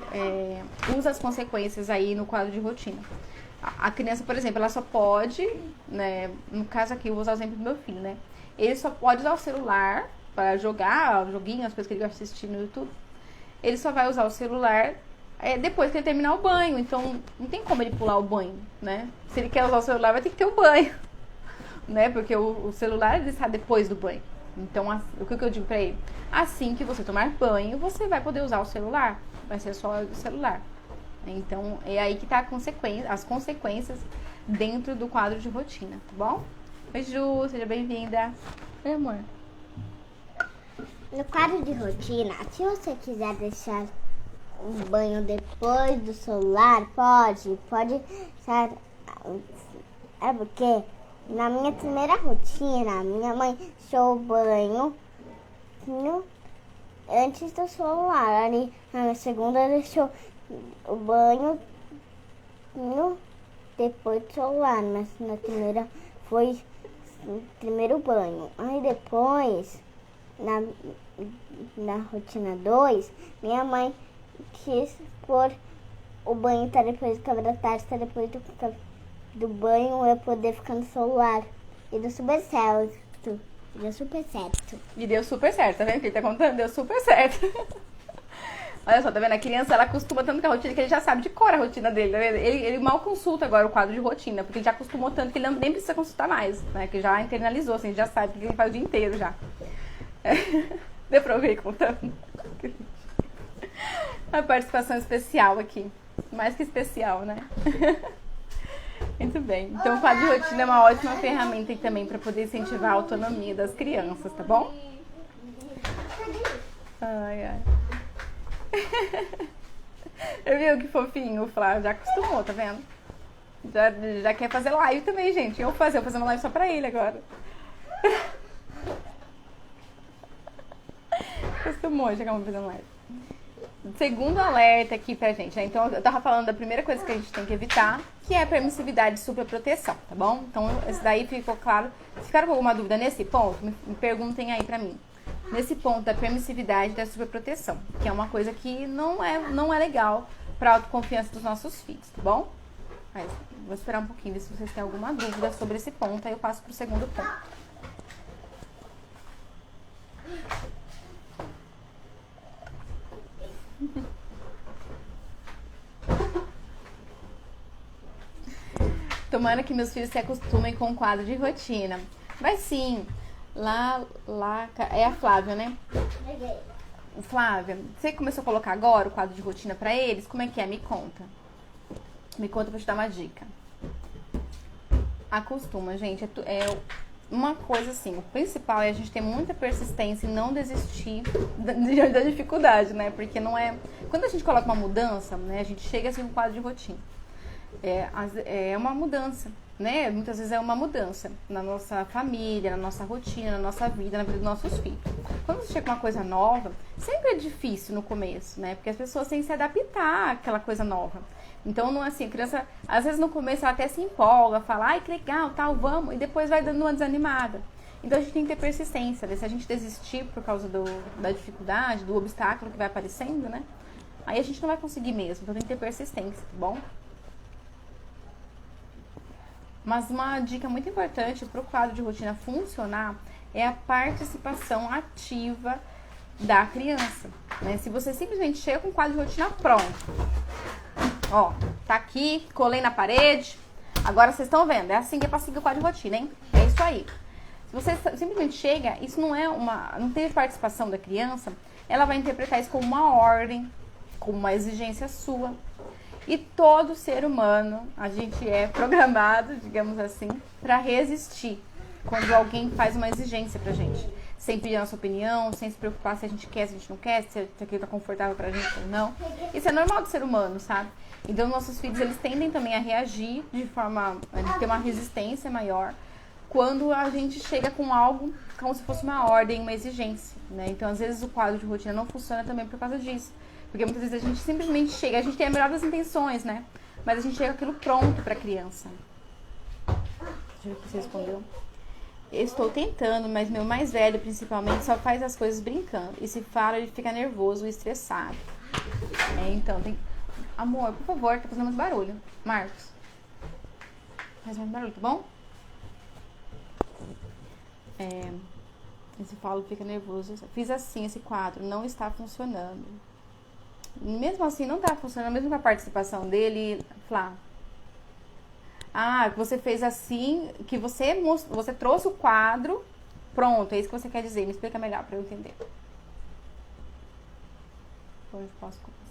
usa as consequências aí no quadro de rotina? A criança, por exemplo, ela só pode, né? No caso aqui, eu vou usar o exemplo do meu filho, né? Ele só pode usar o celular para jogar o joguinho, as coisas que ele gosta de assistir no YouTube. Ele só vai usar o celular depois que ele terminar o banho. Então, não tem como ele pular o banho, né? Se ele quer usar o celular, vai ter que ter o banho, né? Porque o celular, ele está depois do banho. Então, o que eu digo pra ele? Assim que você tomar banho, você vai poder usar o celular. Vai ser só o celular. Então, é aí que tá as consequências dentro do quadro de rotina, tá bom? Oi, Ju, seja bem-vinda. Oi, amor. No quadro de rotina, se você quiser deixar um banho depois do celular, pode deixar. É porque na minha primeira rotina, minha mãe deixou o banho antes do celular. Ali na segunda deixou o banho depois do celular. Mas na primeira foi o primeiro banho. Aí depois, na rotina 2, minha mãe quis pôr o banho tá depois do cabelo da tarde, tá depois do banho, eu poder ficar no celular. E deu super certo. Deu super certo. E deu super certo, tá vendo? Que ele tá contando? Deu super certo. Olha só, tá vendo? A criança, ela acostuma tanto com a rotina que ele já sabe de cor a rotina dele, tá vendo? Ele mal consulta agora o quadro de rotina, porque ele já acostumou tanto que ele nem precisa consultar mais, né? Que já internalizou, assim, já sabe o que ele faz o dia inteiro já. Deu pra ouvir contando? A participação especial aqui. Mais que especial, né? Muito bem. Então, o quadro de rotina é uma ótima ferramenta também para poder incentivar a autonomia das crianças, tá bom? Ai, ai. Eu vi que fofinho o Flávio, já acostumou, tá vendo? Já quer fazer live também, gente. Eu vou fazer uma live só pra ele agora. Acostumou, já acabou fazendo live. Segundo alerta aqui pra gente, né? Então, eu tava falando da primeira coisa que a gente tem que evitar, que é a permissividade e superproteção, tá bom? Então, esse daí ficou claro. Se ficaram com alguma dúvida nesse ponto, me perguntem aí pra mim. Nesse ponto da permissividade e da superproteção, que é uma coisa que não é legal pra autoconfiança dos nossos filhos, tá bom? Mas, vou esperar um pouquinho, ver se vocês têm alguma dúvida sobre esse ponto, aí eu passo pro segundo ponto. Tomara que meus filhos se acostumem com o quadro de rotina. Vai sim. Lá, é a Flávia, né? Flávia, você começou a colocar agora o quadro de rotina pra eles? Como é que é? Me conta. Me conta pra te dar uma dica. Acostuma, gente. É uma coisa assim, o principal é a gente ter muita persistência e não desistir da dificuldade, né? Porque não é... Quando a gente coloca uma mudança, né? A gente chega assim com um quadro de rotina. É uma mudança, né? Muitas vezes é uma mudança na nossa família, na nossa rotina, na nossa vida, na vida dos nossos filhos. Quando você chega com uma coisa nova, sempre é difícil no começo, né? Porque as pessoas têm que se adaptar àquela coisa nova. Então, não é assim, a criança, às vezes no começo ela até se empolga, fala, ai, que legal, tal, vamos, e depois vai dando uma desanimada. Então, a gente tem que ter persistência, né? Se a gente desistir por causa da dificuldade, do obstáculo que vai aparecendo, né? Aí a gente não vai conseguir mesmo, então tem que ter persistência, tá bom? Mas uma dica muito importante para o quadro de rotina funcionar é a participação ativa da criança, né? Se você simplesmente chega com o quadro de rotina pronto, ó, tá aqui, colei na parede, agora vocês estão vendo, é assim que é para seguir o quadro de rotina, hein? É isso aí. Se você simplesmente chega, isso não teve participação da criança, ela vai interpretar isso como uma ordem, como uma exigência sua. E todo ser humano, a gente é programado, digamos assim, para resistir quando alguém faz uma exigência pra gente. Sem pedir a nossa opinião, sem se preocupar se a gente quer, se a gente não quer, se aquilo tá confortável pra gente ou não. Isso é normal do ser humano, sabe? Então, nossos filhos, eles tendem também a reagir de forma... a ter uma resistência maior quando a gente chega com algo como se fosse uma ordem, uma exigência, né? Então, às vezes, o quadro de rotina não funciona também por causa disso. Porque muitas vezes a gente simplesmente chega, a gente tem a melhor das intenções, né? Mas a gente chega com aquilo pronto pra criança. Deixa eu ver o que você respondeu. Eu estou tentando, mas meu mais velho, principalmente, só faz as coisas brincando. E se fala, ele fica nervoso e estressado. Então, tem... Amor, por favor, tá fazendo muito barulho. Marcos. Faz muito barulho, tá bom? Esse falo fica nervoso. Fiz assim, esse quadro não está funcionando. Mesmo assim, não tá funcionando, mesmo com a participação dele, Flá. Ah, você fez assim, que você trouxe o quadro, pronto, é isso que você quer dizer. Me explica melhor pra eu entender. Hoje posso começar.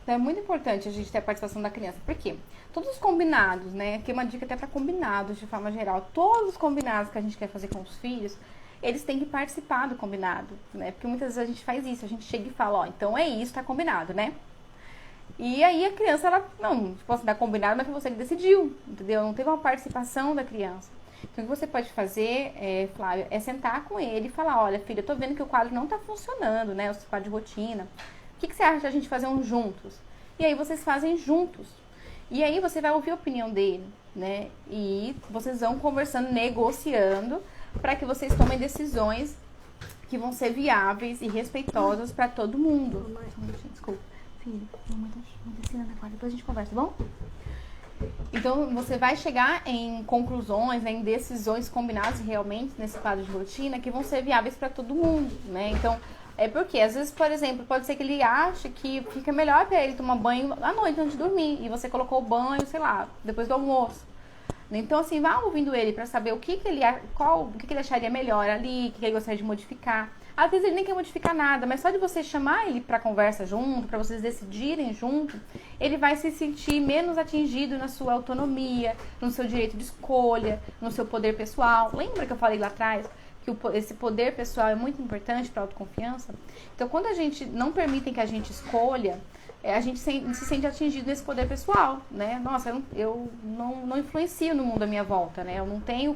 Então, é muito importante a gente ter a participação da criança. Por quê? Todos os combinados, né? Aqui é uma dica até para combinados, de forma geral. Todos os combinados que a gente quer fazer com os filhos, eles têm que participar do combinado, né? Porque muitas vezes a gente faz isso. A gente chega e fala, ó, então é isso, tá combinado, né? E aí a criança, ela, não, posso dar combinado, mas foi você que decidiu, entendeu? Não teve uma participação da criança. Então, o que você pode fazer, Flávia, é sentar com ele e falar, olha, filha, eu tô vendo que o quadro não tá funcionando, né? O quadro de rotina. O que você acha de a gente fazer um juntos? E aí vocês fazem juntos. E aí você vai ouvir a opinião dele, né? E vocês vão conversando, negociando, para que vocês tomem decisões que vão ser viáveis e respeitosas para todo mundo. Desculpa. Filho, mamãe tá descendo agora, depois a gente conversa, tá bom? Então, você vai chegar em conclusões, né, em decisões combinadas realmente nesse quadro de rotina que vão ser viáveis para todo mundo, né? Então, porque às vezes, por exemplo, pode ser que ele ache que fica melhor para ele tomar banho à noite antes de dormir e você colocou o banho, sei lá, depois do almoço. Então, assim, vá ouvindo ele para saber o que ele acharia melhor ali, o que ele gostaria de modificar. Às vezes ele nem quer modificar nada, mas só de você chamar ele para conversa junto, para vocês decidirem junto, ele vai se sentir menos atingido na sua autonomia, no seu direito de escolha, no seu poder pessoal. Lembra que eu falei lá atrás que esse poder pessoal é muito importante para a autoconfiança. Então, quando a gente não permite que a gente escolha, a gente se sente atingido nesse poder pessoal, né? Nossa, eu não influencio no mundo à minha volta, né? Eu não tenho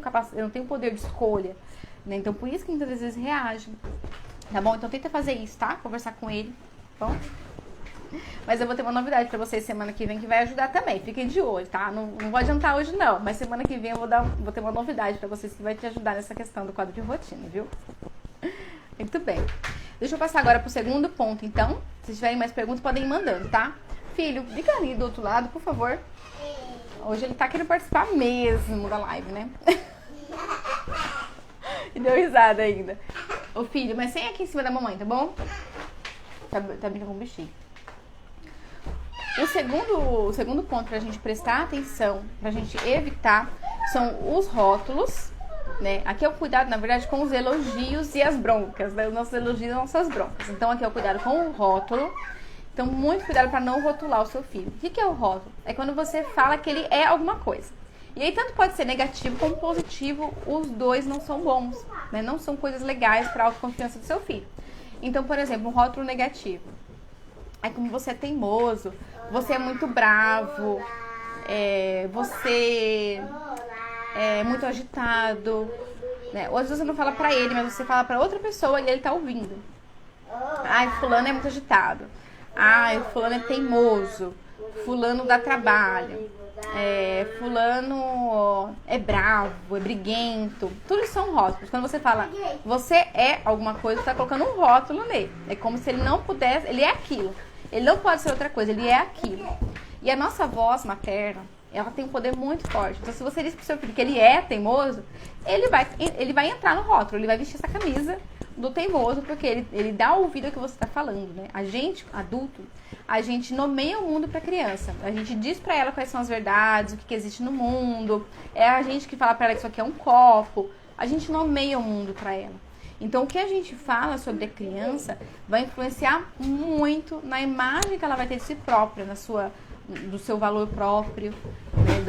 poder de escolha, né? Então, por isso que muitas vezes reagem, tá bom? Então, tenta fazer isso, tá? Conversar com ele, tá bom? Mas eu vou ter uma novidade pra vocês semana que vem que vai ajudar também. Fiquem de olho, tá? Não vou adiantar hoje não, mas semana que vem eu vou ter uma novidade pra vocês que vai te ajudar nessa questão do quadro de rotina, viu? Muito bem. Deixa eu passar agora pro segundo ponto, então. Se tiverem mais perguntas, podem ir mandando, tá? Filho, fica ali do outro lado, por favor. Hoje ele tá querendo participar mesmo da live, né? E deu risada ainda. Ô filho, mas sem aqui em cima da mamãe, tá bom? Tá brincando com o bichinho. O segundo ponto pra gente prestar atenção, pra gente evitar, são os rótulos, né? Aqui é o cuidado, na verdade, com os elogios e as broncas, né? Os nossos elogios e as nossas broncas. Então, aqui é o cuidado com o rótulo. Então, muito cuidado para não rotular o seu filho. O que é o rótulo? É quando você fala que ele é alguma coisa. E aí, tanto pode ser negativo como positivo, os dois não são bons, né? Não são coisas legais para a autoconfiança do seu filho. Então, por exemplo, um rótulo negativo. É como você é teimoso, você é muito bravo, você é muito agitado, né? Ou às vezes você não fala pra ele, mas você fala pra outra pessoa e ele tá ouvindo. Ai, fulano é muito agitado. Ai, fulano é teimoso. Fulano dá trabalho. Fulano é bravo, é briguento. Tudo isso são rótulos. Quando você fala você é alguma coisa, você tá colocando um rótulo nele. É como se ele não pudesse, ele é aquilo. Ele não pode ser outra coisa, ele é aquilo. E a nossa voz materna, ela tem um poder muito forte. Então, se você diz pro seu filho que ele é teimoso, ele vai entrar no rótulo, ele vai vestir essa camisa do teimoso, porque ele dá ouvido ao que você está falando, né? A gente, adulto, a gente nomeia o mundo para a criança. A gente diz para ela quais são as verdades, o que existe no mundo. É a gente que fala para ela que isso aqui é um copo. A gente nomeia o mundo para ela. Então, o que a gente fala sobre a criança vai influenciar muito na imagem que ela vai ter de si própria, do seu valor próprio, né,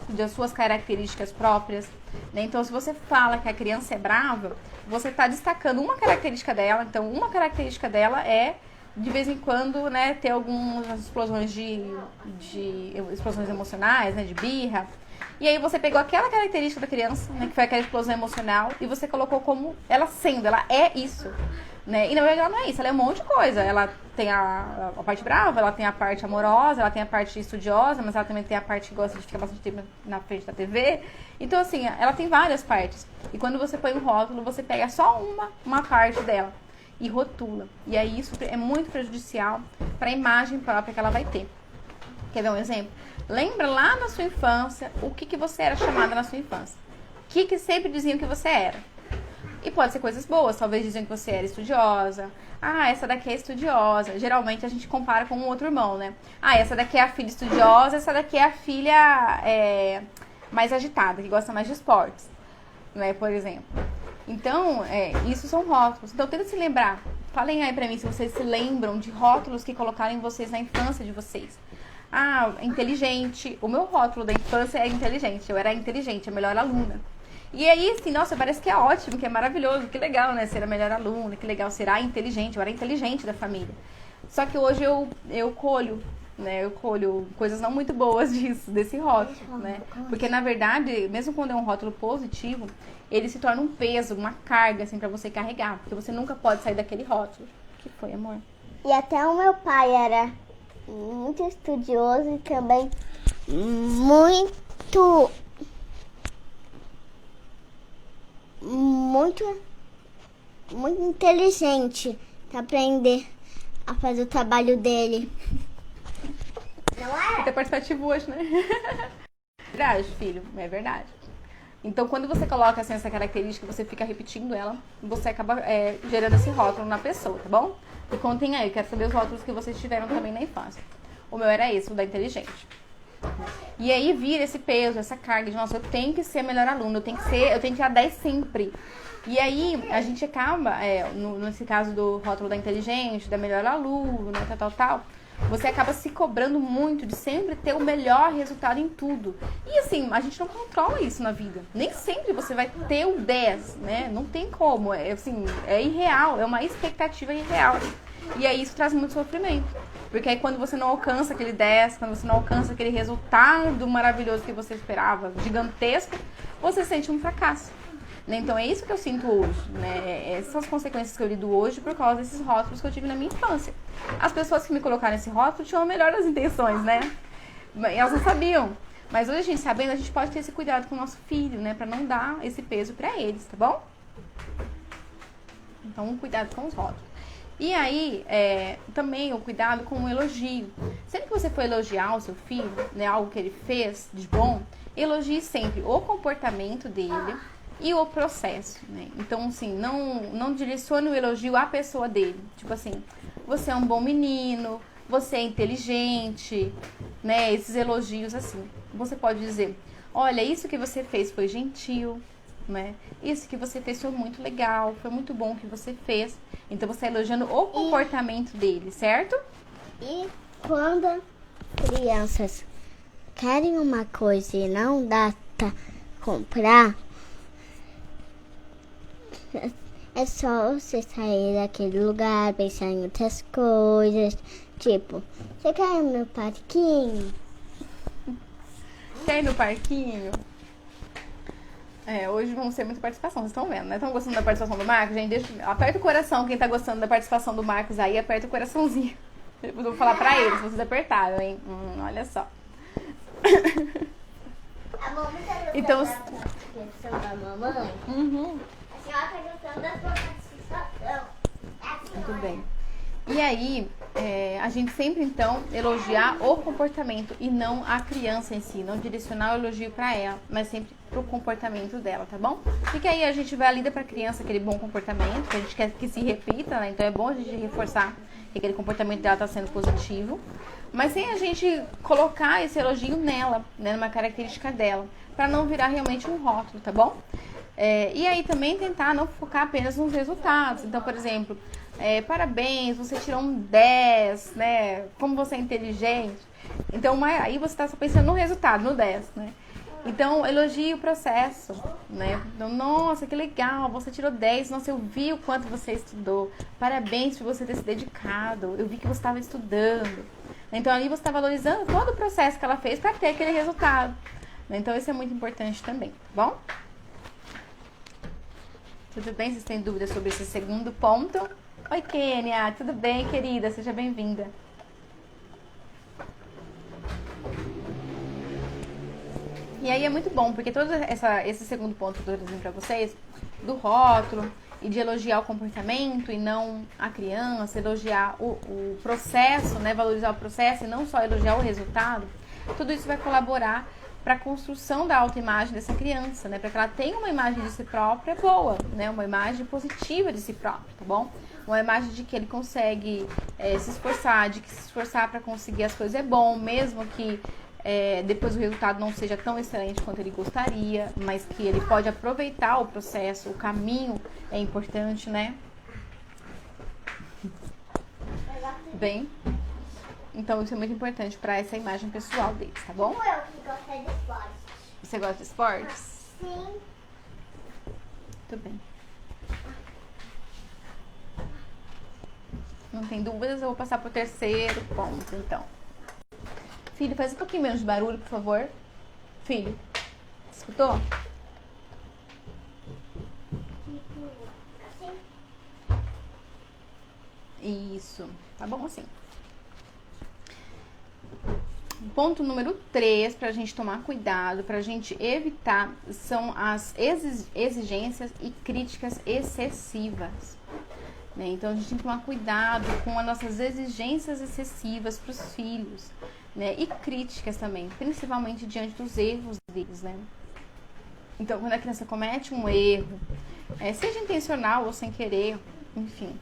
das suas características próprias. Né? Então, se você fala que a criança é brava, você está destacando uma característica dela. Então, uma característica dela é, de vez em quando, né, ter algumas explosões explosões emocionais, né, de birra. E aí você pegou aquela característica da criança, né, que foi aquela explosão emocional, e você colocou como ela sendo, ela é isso. Né? E na verdade ela não é isso, ela é um monte de coisa. Ela tem a parte brava, ela tem a parte amorosa, ela tem a parte estudiosa, mas ela também tem a parte que gosta de ficar bastante tempo na frente da TV. Então assim, ela tem várias partes. E quando você põe um rótulo, você pega só uma parte dela e rotula. E aí isso é muito prejudicial para a imagem própria que ela vai ter. Quer ver um exemplo? Lembra lá na sua infância o que você era chamada na sua infância. O que sempre diziam que você era. E pode ser coisas boas, talvez diziam que você era estudiosa. Ah, essa daqui é estudiosa. Geralmente a gente compara com um outro irmão, né? Ah, essa daqui é a filha estudiosa, essa daqui é a filha mais agitada, que gosta mais de esportes, né? Por exemplo. Então, isso são rótulos. Então, tenta se lembrar. Falem aí pra mim se vocês se lembram de rótulos que colocaram em vocês na infância de vocês. Ah, inteligente. O meu rótulo da infância é inteligente. Eu era inteligente, a melhor aluna. E aí, assim, nossa, parece que é ótimo, que é maravilhoso, que legal, né? Ser a melhor aluna, que legal ser a inteligente. Eu era inteligente da família. Só que hoje eu colho, né? Eu colho coisas não muito boas desse rótulo, né? Porque, na verdade, mesmo quando é um rótulo positivo, ele se torna um peso, uma carga, assim, pra você carregar. Porque você nunca pode sair daquele rótulo. O que foi, amor? E até o meu pai era muito estudioso e também muito inteligente para aprender a fazer o trabalho dele. Não é? Você é participativo hoje, né? Verdade, filho, é verdade. Então, quando você coloca assim, essa característica, você fica repetindo ela, você acaba gerando esse rótulo na pessoa, tá bom? E contem aí, eu quero saber os rótulos que vocês tiveram também na infância. O meu era esse, o da inteligente. E aí vira esse peso, essa carga de, nossa, eu tenho que ser a melhor aluna, eu tenho que tirar 10 sempre. E aí, a gente acaba, nesse caso do rótulo da inteligente, da melhor aluno, né, tal, você acaba se cobrando muito de sempre ter o melhor resultado em tudo. E assim, a gente não controla isso na vida. Nem sempre você vai ter o 10, né? Não tem como. Assim, é irreal, é uma expectativa irreal. E aí isso traz muito sofrimento. Porque aí quando você não alcança aquele 10, quando você não alcança aquele resultado maravilhoso que você esperava, gigantesco, você sente um fracasso. Né? Então é isso que eu sinto hoje, né? Essas são as consequências que eu lido hoje por causa desses rótulos que eu tive na minha infância. As pessoas que me colocaram nesse rótulo tinham a melhor das intenções, né? Elas não sabiam. Mas hoje a gente sabendo, a gente pode ter esse cuidado com o nosso filho, né? Pra não dar esse peso pra eles, tá bom? Então, cuidado com os rótulos. E aí, também o cuidado com o elogio. Sempre que você for elogiar o seu filho, né? Algo que ele fez de bom, elogie sempre o comportamento dele e o processo, né? Então, assim, não direcione o elogio à pessoa dele. Tipo assim, você é um bom menino, você é inteligente, né? Esses elogios assim. Você pode dizer, olha, isso que você fez foi gentil, né? Isso que você fez foi muito legal, foi muito bom o que você fez. Então, você está elogiando o comportamento dele, certo? E quando crianças querem uma coisa e não dá pra comprar, é só você sair daquele lugar, pensar em outras coisas. Tipo, você quer ir no parquinho? Quer ir no parquinho? Hoje vamos ter muita participação, vocês estão vendo, né? Estão gostando da participação do Marcos? Gente, aperta o coração, quem tá gostando da participação do Marcos aí, aperta o coraçãozinho. Eu vou falar pra eles, vocês apertaram, hein? Olha só. A mamãe tá gostando então, da participação da mamãe? Uhum. A senhora tá gostando da sua participação. Muito bem. E aí, a gente sempre, então, elogiar o comportamento e não a criança em si. Não direcionar o elogio pra ela, mas sempre pro comportamento dela, tá bom? E que aí a gente valida pra criança aquele bom comportamento, que a gente quer que se repita, né? Então é bom a gente reforçar que aquele comportamento dela tá sendo positivo, mas sem a gente colocar esse elogio nela, né? Numa característica dela, pra não virar realmente um rótulo, tá bom? E aí também tentar não focar apenas nos resultados. Então, por exemplo, parabéns, você tirou um 10, né? Como você é inteligente. Então, aí você está só pensando no resultado, no 10, né? Então, elogie o processo, né? Então, nossa, que legal, você tirou 10, nossa, eu vi o quanto você estudou. Parabéns por você ter se dedicado, eu vi que você estava estudando. Então, aí você está valorizando todo o processo que ela fez para ter aquele resultado. Então, isso é muito importante também, tá bom? Tudo bem? Vocês têm dúvidas sobre esse segundo ponto? Oi, Kênia. Tudo bem, querida? Seja bem-vinda. E aí é muito bom, porque todo esse segundo ponto que eu tô trazendo pra vocês, do rótulo e de elogiar o comportamento e não a criança, elogiar o processo, né? Valorizar o processo e não só elogiar o resultado, tudo isso vai colaborar para a construção da autoimagem dessa criança, né? Para que ela tenha uma imagem de si própria boa, né? Uma imagem positiva de si próprio, tá bom? Uma imagem de que ele consegue se esforçar, de que se esforçar para conseguir as coisas é bom, mesmo que depois o resultado não seja tão excelente quanto ele gostaria, mas que ele pode aproveitar o processo, o caminho é importante, né? Bem, então isso é muito importante para essa imagem pessoal deles, tá bom? Como eu que gosto de esporte. Você gosta de esportes? Sim. Muito bem. Não tem dúvidas, eu vou passar pro terceiro ponto, então. Filho, faz um pouquinho menos de barulho, por favor. Filho, escutou? Assim. Isso, tá bom assim. Ponto número 3, pra gente tomar cuidado, pra gente evitar, são as exigências e críticas excessivas. Né? Então, a gente tem que tomar cuidado com as nossas exigências excessivas para os filhos, né? E críticas também, principalmente diante dos erros deles, né? Então, quando a criança comete um erro, seja intencional ou sem querer, enfim,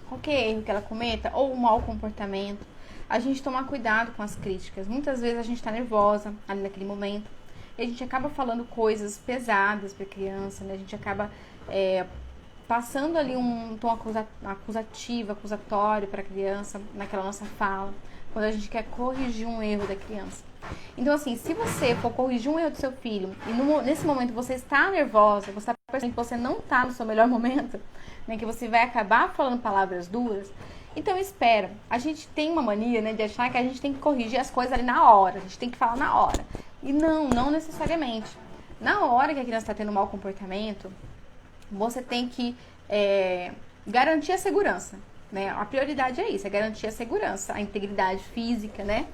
qualquer erro que ela cometa, ou um mau comportamento, a gente tomar cuidado com as críticas. Muitas vezes a gente está nervosa ali naquele momento, e a gente acaba falando coisas pesadas para a criança, né? A gente acaba passando ali um tom acusativo, acusatório para a criança, naquela nossa fala, quando a gente quer corrigir um erro da criança. Então, assim, se você for corrigir um erro do seu filho e nesse momento você está nervosa, você está percebendo que você não está no seu melhor momento, né, que você vai acabar falando palavras duras, então espera. A gente tem uma mania, né, de achar que a gente tem que corrigir as coisas ali na hora, a gente tem que falar na hora. E não necessariamente. Na hora que a criança está tendo um mau comportamento, você tem que garantir a segurança, né? A prioridade é isso, é garantir a segurança, a integridade física, né?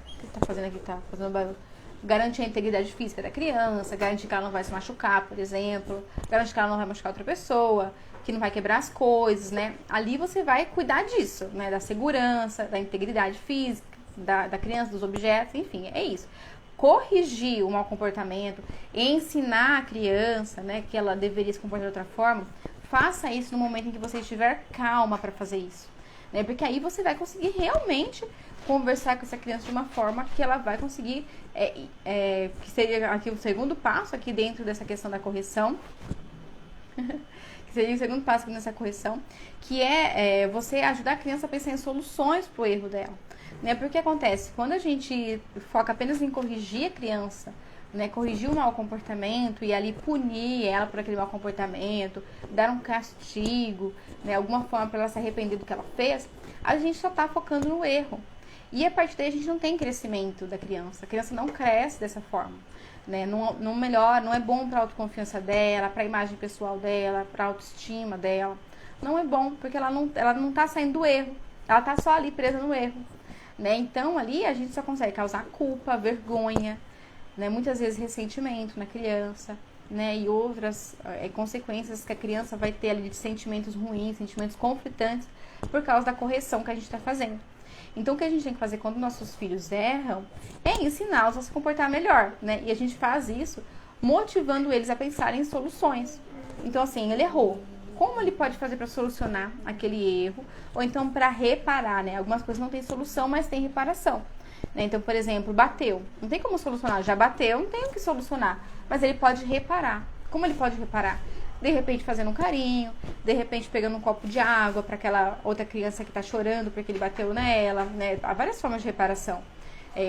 O que você tá fazendo aqui? Tá fazendo barulho. Garantir a integridade física da criança, garantir que ela não vai se machucar, por exemplo, garantir que ela não vai machucar outra pessoa, que não vai quebrar as coisas, né? Ali você vai cuidar disso, né? Da segurança, da integridade física, da criança, dos objetos, enfim, é isso. Corrigir o mau comportamento, ensinar a criança, né, que ela deveria se comportar de outra forma, faça isso no momento em que você estiver calma para fazer isso, né? Porque aí você vai conseguir realmente conversar com essa criança de uma forma que ela vai conseguir, que seria aqui o segundo passo aqui dentro dessa questão da correção, que seria o segundo passo aqui nessa correção, que é você ajudar a criança a pensar em soluções para o erro dela. Né? Porque acontece, quando a gente foca apenas em corrigir a criança, né, corrigir o mau comportamento e ali punir ela por aquele mau comportamento, dar um castigo, né, alguma forma para ela se arrepender do que ela fez, a gente só está focando no erro. E a partir daí a gente não tem crescimento da criança. A criança não cresce dessa forma. Né? Não melhora, não é bom para a autoconfiança dela, para a imagem pessoal dela, para a autoestima dela. Não é bom, porque ela não está saindo do erro. Ela está só ali presa no erro. Né? Então, ali a gente só consegue causar culpa, vergonha, né? Muitas vezes ressentimento na criança, né? E outras consequências que a criança vai ter ali de sentimentos ruins, sentimentos conflitantes, por causa da correção que a gente está fazendo. Então, o que a gente tem que fazer quando nossos filhos erram é ensiná-los a se comportar melhor, né? E a gente faz isso motivando eles a pensarem em soluções. Então, assim, ele errou. Como ele pode fazer para solucionar aquele erro? Ou então para reparar, né? Algumas coisas não tem solução, mas tem reparação. Né? Então, por exemplo, bateu. Não tem como solucionar. Já bateu, não tem o que solucionar. Mas ele pode reparar. Como ele pode reparar? De repente fazendo um carinho, de repente pegando um copo de água para aquela outra criança que está chorando porque ele bateu nela, né? Há várias formas de reparação.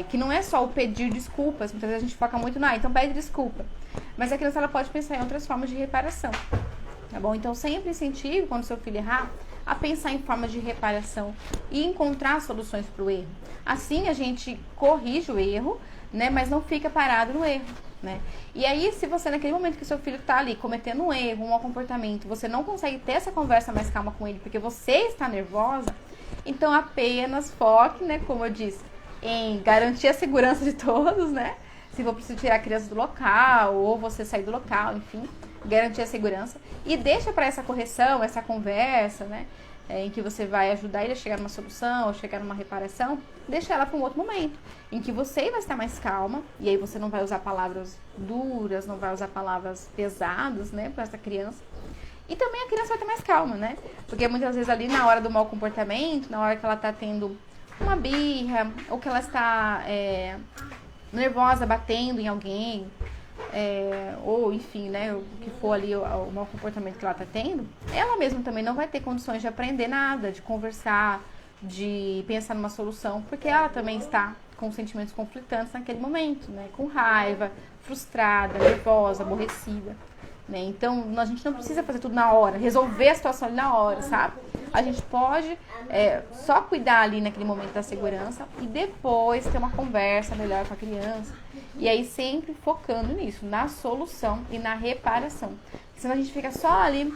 Que não é só o pedir desculpas. Muitas vezes a gente foca muito então pede desculpa. Mas a criança ela pode pensar em outras formas de reparação. Tá bom? Então, sempre incentive, quando seu filho errar, a pensar em formas de reparação e encontrar soluções para o erro. Assim, a gente corrige o erro, né? Mas não fica parado no erro, né? E aí, se você, naquele momento que seu filho está ali cometendo um erro, um mau comportamento, você não consegue ter essa conversa mais calma com ele porque você está nervosa, então apenas foque, né? Como eu disse, em garantir a segurança de todos, né? Se for preciso tirar a criança do local ou você sair do local, enfim, garantir a segurança e deixa para essa correção, essa conversa, né, em que você vai ajudar ele a chegar numa solução, a chegar numa reparação, deixa ela para um outro momento, em que você vai estar mais calma e aí você não vai usar palavras duras, não vai usar palavras pesadas, né, para essa criança. E também a criança vai estar mais calma, né, porque muitas vezes ali na hora do mau comportamento, na hora que ela está tendo uma birra ou que ela está nervosa, batendo em alguém, ou enfim, né, o que for ali o mau comportamento que ela está tendo, ela mesma também não vai ter condições de aprender nada, de conversar, de pensar numa solução, porque ela também está com sentimentos conflitantes naquele momento, né, com raiva, frustrada, nervosa, aborrecida. Né? Então, a gente não precisa fazer tudo na hora, resolver a situação ali na hora, sabe? A gente pode só cuidar ali naquele momento da segurança e depois ter uma conversa melhor com a criança. E aí sempre focando nisso, na solução e na reparação. Senão a gente fica só ali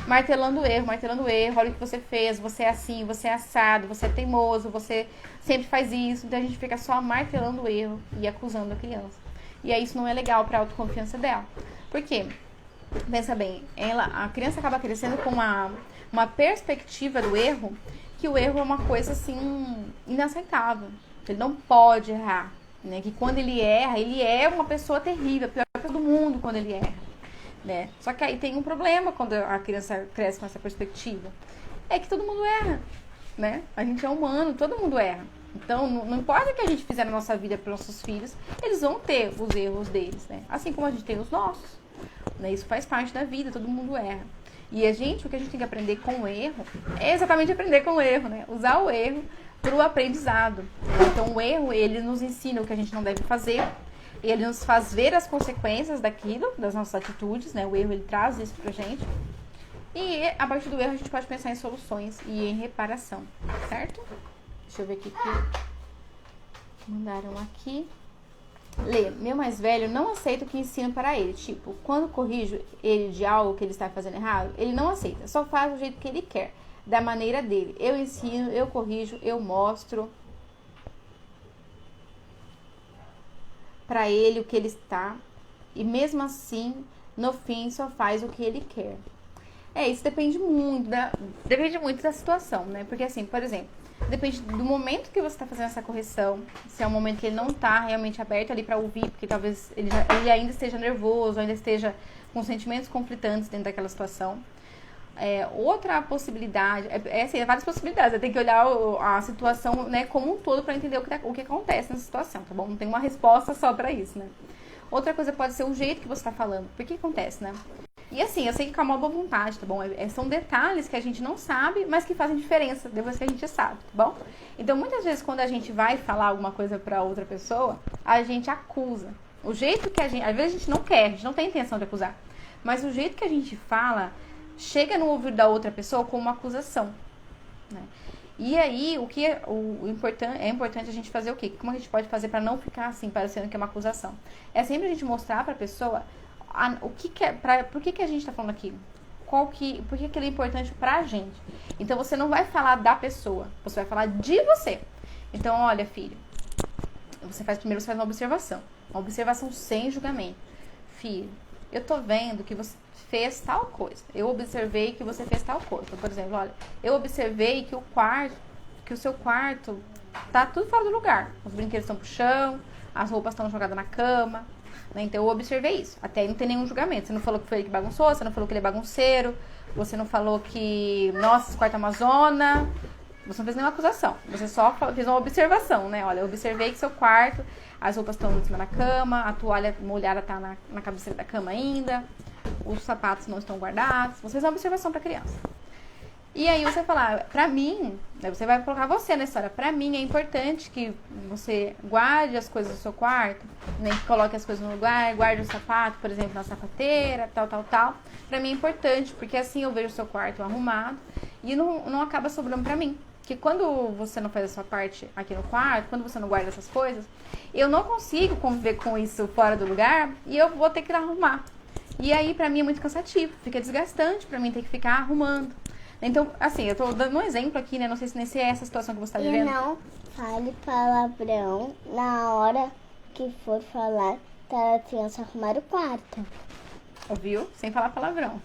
martelando o erro, olha o que você fez, você é assim, você é assado, você é teimoso, você sempre faz isso. Então a gente fica só martelando o erro e acusando a criança. E aí isso não é legal para a autoconfiança dela. Por quê? Pensa bem, a criança acaba crescendo com uma perspectiva do erro, que o erro é uma coisa assim inaceitável. Ele não pode errar, né? Que quando ele erra, ele é uma pessoa terrível, a pior pessoa do mundo quando ele erra, né? Só que aí tem um problema quando a criança cresce com essa perspectiva, é que todo mundo erra, né? A gente é humano, todo mundo erra. Então, não importa o que a gente fizer na nossa vida para nossos filhos, eles vão ter os erros deles, né? Assim como a gente tem os nossos. né? Isso faz parte da vida, todo mundo erra. E o que a gente tem que aprender com o erro é exatamente aprender com o erro, né? Usar o erro para o aprendizado. Então, o erro, ele nos ensina o que a gente não deve fazer, ele nos faz ver as consequências daquilo, das nossas atitudes, né? O erro, ele traz isso pra gente. E, a partir do erro, a gente pode pensar em soluções e em reparação, certo? Deixa eu ver aqui que mandaram aqui. Lê, meu mais velho não aceita o que ensino para ele. Tipo, quando corrijo ele de algo que ele está fazendo errado, ele não aceita. Só faz do jeito que ele quer, da maneira dele. Eu ensino, eu corrijo, eu mostro para ele o que ele está. E mesmo assim, no fim, só faz o que ele quer. Isso depende muito da situação, né? Porque assim, por exemplo, depende do momento que você está fazendo essa correção. Se é um momento que ele não está realmente aberto ali para ouvir, porque talvez ele ainda esteja nervoso, ainda esteja com sentimentos conflitantes dentro daquela situação. Outra possibilidade, assim, várias possibilidades. Você tem que olhar a situação, né, como um todo para entender o que acontece nessa situação, tá bom? Não tem uma resposta só para isso, né? Outra coisa pode ser o jeito que você está falando. Por que acontece, né? E assim, eu sei que com a maior boa vontade, tá bom? São detalhes que a gente não sabe, mas que fazem diferença depois que a gente sabe, tá bom? Então, muitas vezes, quando a gente vai falar alguma coisa pra outra pessoa, a gente acusa. O jeito que às vezes a gente não quer, a gente não tem intenção de acusar. Mas o jeito que a gente fala, chega no ouvido da outra pessoa como uma acusação, né? E aí, é importante a gente fazer o quê? Como a gente pode fazer pra não ficar assim, parecendo que é uma acusação? É sempre a gente mostrar pra pessoa por que a gente tá falando aquilo? Por que aquilo é importante pra gente? Então, você não vai falar da pessoa, você vai falar de você. Então, olha, filho, primeiro você faz uma observação sem julgamento. Filho, eu tô vendo que você fez tal coisa. Eu observei que você fez tal coisa. Por exemplo, olha, eu observei que o seu quarto tá tudo fora do lugar. Os brinquedos estão pro chão, as roupas estão jogadas na cama. Então, eu observei isso. Até aí não tem nenhum julgamento. Você não falou que foi ele que bagunçou, você não falou que ele é bagunceiro, você não falou que, nossa, esse quarto é uma zona. Você não fez nenhuma acusação. Você só fez uma observação, né? Olha, eu observei que seu quarto, as roupas estão em cima da cama, a toalha molhada tá na cabeceira da cama ainda, os sapatos não estão guardados. Você fez uma observação pra criança. E aí você fala, pra mim, né, você vai colocar você na história. Pra mim é importante que você guarde as coisas do seu quarto, né, que coloque as coisas no lugar, guarde o sapato, por exemplo, na sapateira, tal. Pra mim é importante, porque assim eu vejo o seu quarto arrumado e não acaba sobrando pra mim. Porque quando você não faz a sua parte aqui no quarto, quando você não guarda essas coisas, eu não consigo conviver com isso fora do lugar e eu vou ter que arrumar. E aí pra mim é muito cansativo, fica desgastante pra mim ter que ficar arrumando. Então, assim, eu tô dando um exemplo aqui, né? Não sei se é essa situação que você tá vivendo. E não fale palavrão na hora que for falar para a criança arrumar o quarto. Ouviu? Sem falar palavrão.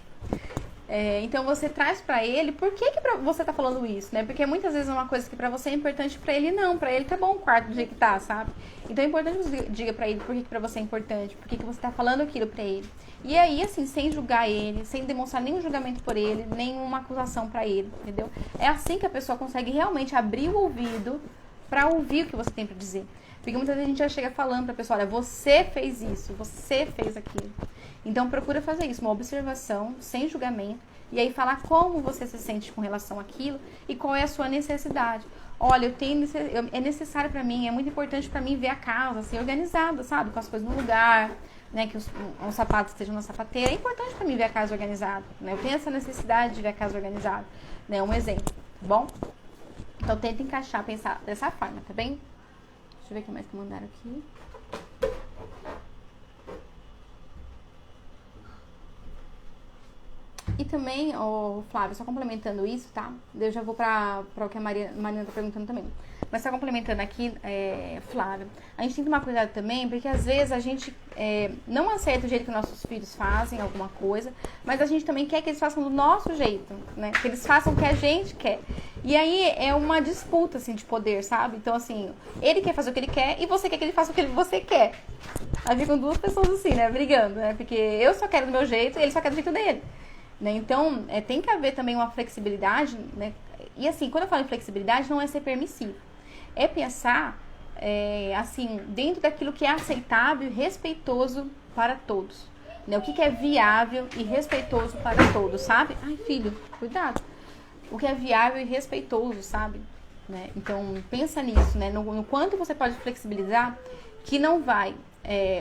Então, você traz pra ele, por que você tá falando isso, né? Porque muitas vezes é uma coisa que pra você é importante, pra ele não. Pra ele tá bom o quarto do jeito que tá, sabe? Então, é importante que você diga pra ele por que pra você é importante, por que você tá falando aquilo pra ele. E aí, assim, sem julgar ele, sem demonstrar nenhum julgamento por ele, nenhuma acusação pra ele, entendeu? É assim que a pessoa consegue realmente abrir o ouvido pra ouvir o que você tem pra dizer. Porque muitas vezes a gente já chega falando pra pessoa, olha, você fez isso, você fez aquilo. Então, procura fazer isso, uma observação, sem julgamento, e aí falar como você se sente com relação àquilo e qual é a sua necessidade. Olha, é necessário pra mim, é muito importante pra mim ver a casa assim, organizada, sabe? Com as coisas no lugar, né? Que os sapatos estejam na sapateira. É importante pra mim ver a casa organizada, né? Eu tenho essa necessidade de ver a casa organizada, né? Um exemplo, tá bom? Então, tenta encaixar, pensar dessa forma, tá bem? Deixa eu ver o que mais que mandaram aqui. E também, Flávia, só complementando isso, tá? Eu já vou pra o que a Marina tá perguntando também. Mas só complementando aqui, Flávia, a gente tem que tomar cuidado também, porque às vezes a gente não aceita o jeito que nossos filhos fazem alguma coisa, mas a gente também quer que eles façam do nosso jeito, né? Que eles façam o que a gente quer. E aí é uma disputa, assim, de poder, sabe? Então, assim, ele quer fazer o que ele quer e você quer que ele faça o que você quer. Aí ficam duas pessoas assim, né? Brigando, né? Porque eu só quero do meu jeito e ele só quer do jeito dele. Né? Então, tem que haver também uma flexibilidade, né? E assim, quando eu falo em flexibilidade, não é ser permissivo. É pensar, assim, dentro daquilo que é aceitável e respeitoso para todos. né? O que é viável e respeitoso para todos, sabe? Ai, filho, cuidado. O que é viável e respeitoso, sabe? Né? Então, pensa nisso, né? No quanto você pode flexibilizar, que não vai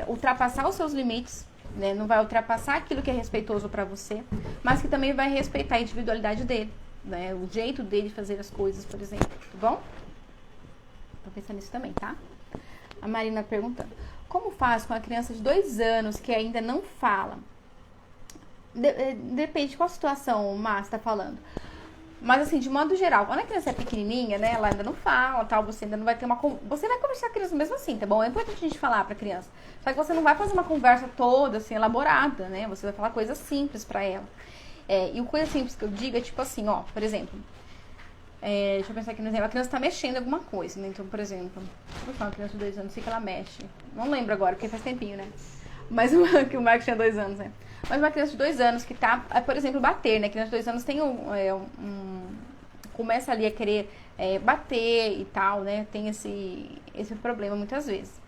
ultrapassar os seus limites, né? Não vai ultrapassar aquilo que é respeitoso para você, mas que também vai respeitar a individualidade dele, né? O jeito dele de fazer as coisas, por exemplo, tá bom? Vou pensar nisso também, tá? A Marina perguntando, como faz com a criança de 2 anos que ainda não fala? Depende de qual situação o Márcio tá falando. Mas assim, de modo geral, quando a criança é pequenininha, né, ela ainda não fala, tal, você ainda não vai ter uma... Você vai conversar com a criança mesmo assim, tá bom? É importante a gente falar pra criança. Só que você não vai fazer uma conversa toda, assim, elaborada, né? Você vai falar coisas simples pra ela. E o coisa simples que eu digo é tipo assim, ó, por exemplo... deixa eu pensar aqui no exemplo. A criança tá mexendo em alguma coisa, né? Então, por exemplo... Vou falar uma criança de 2 anos, sei que ela mexe. Não lembro agora, porque faz tempinho, né? Mas que o Marcos tinha 2 anos, né? Mas uma criança de 2 anos que tá, por exemplo, bater, né? A criança de 2 anos tem começa ali a querer bater e tal, né? Tem esse problema muitas vezes.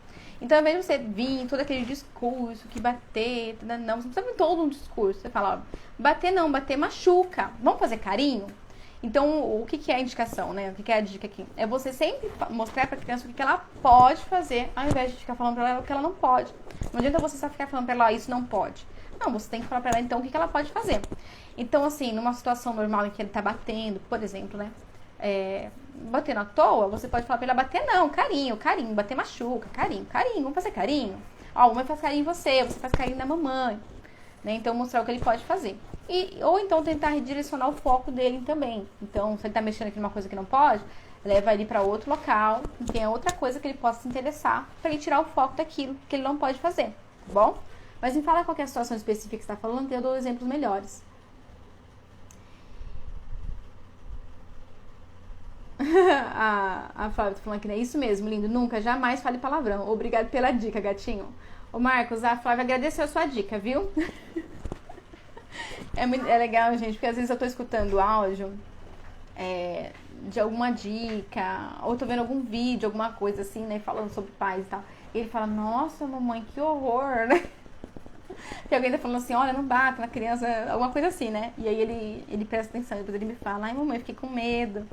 Então, ao invés de você vir todo aquele discurso que bater, não, você não precisa vir todo um discurso. Você fala, ó, bater não, bater machuca. Vamos fazer carinho? Então, o que é a indicação, né? O que é a dica aqui? É você sempre mostrar pra criança o que ela pode fazer, ao invés de ficar falando pra ela o que ela não pode. Não adianta você só ficar falando pra ela, isso não pode. Não, você tem que falar pra ela, então, o que ela pode fazer. Então, assim, numa situação normal em que ele tá batendo, por exemplo, né? Batendo à toa, você pode falar pra ele, bater não, carinho, bater machuca, carinho, vamos fazer carinho. Ó, a mamãe faz carinho em você faz carinho na mamãe. Né? Então, mostrar o que ele pode fazer. Ou então tentar redirecionar o foco dele também. Então, se ele tá mexendo aqui numa coisa que não pode, leva ele para outro local, que tem outra coisa que ele possa se interessar, para ele tirar o foco daquilo que ele não pode fazer, tá bom? Mas me fala qual que é a situação específica que você tá falando, que eu dou exemplos melhores. a Flávia tá falando aqui, né? Isso mesmo, lindo. Nunca, jamais fale palavrão. Obrigado pela dica, gatinho. Ô, Marcos, a Flávia agradeceu a sua dica, viu? É legal, gente, porque às vezes eu tô escutando áudio de alguma dica, ou tô vendo algum vídeo, alguma coisa assim, né, falando sobre pais e tal. E ele fala, nossa, mamãe, que horror, né? Tem alguém tá falando assim, olha, não bata na criança, alguma coisa assim, né? E aí ele presta atenção, depois ele me fala, ai, mamãe, fiquei com medo.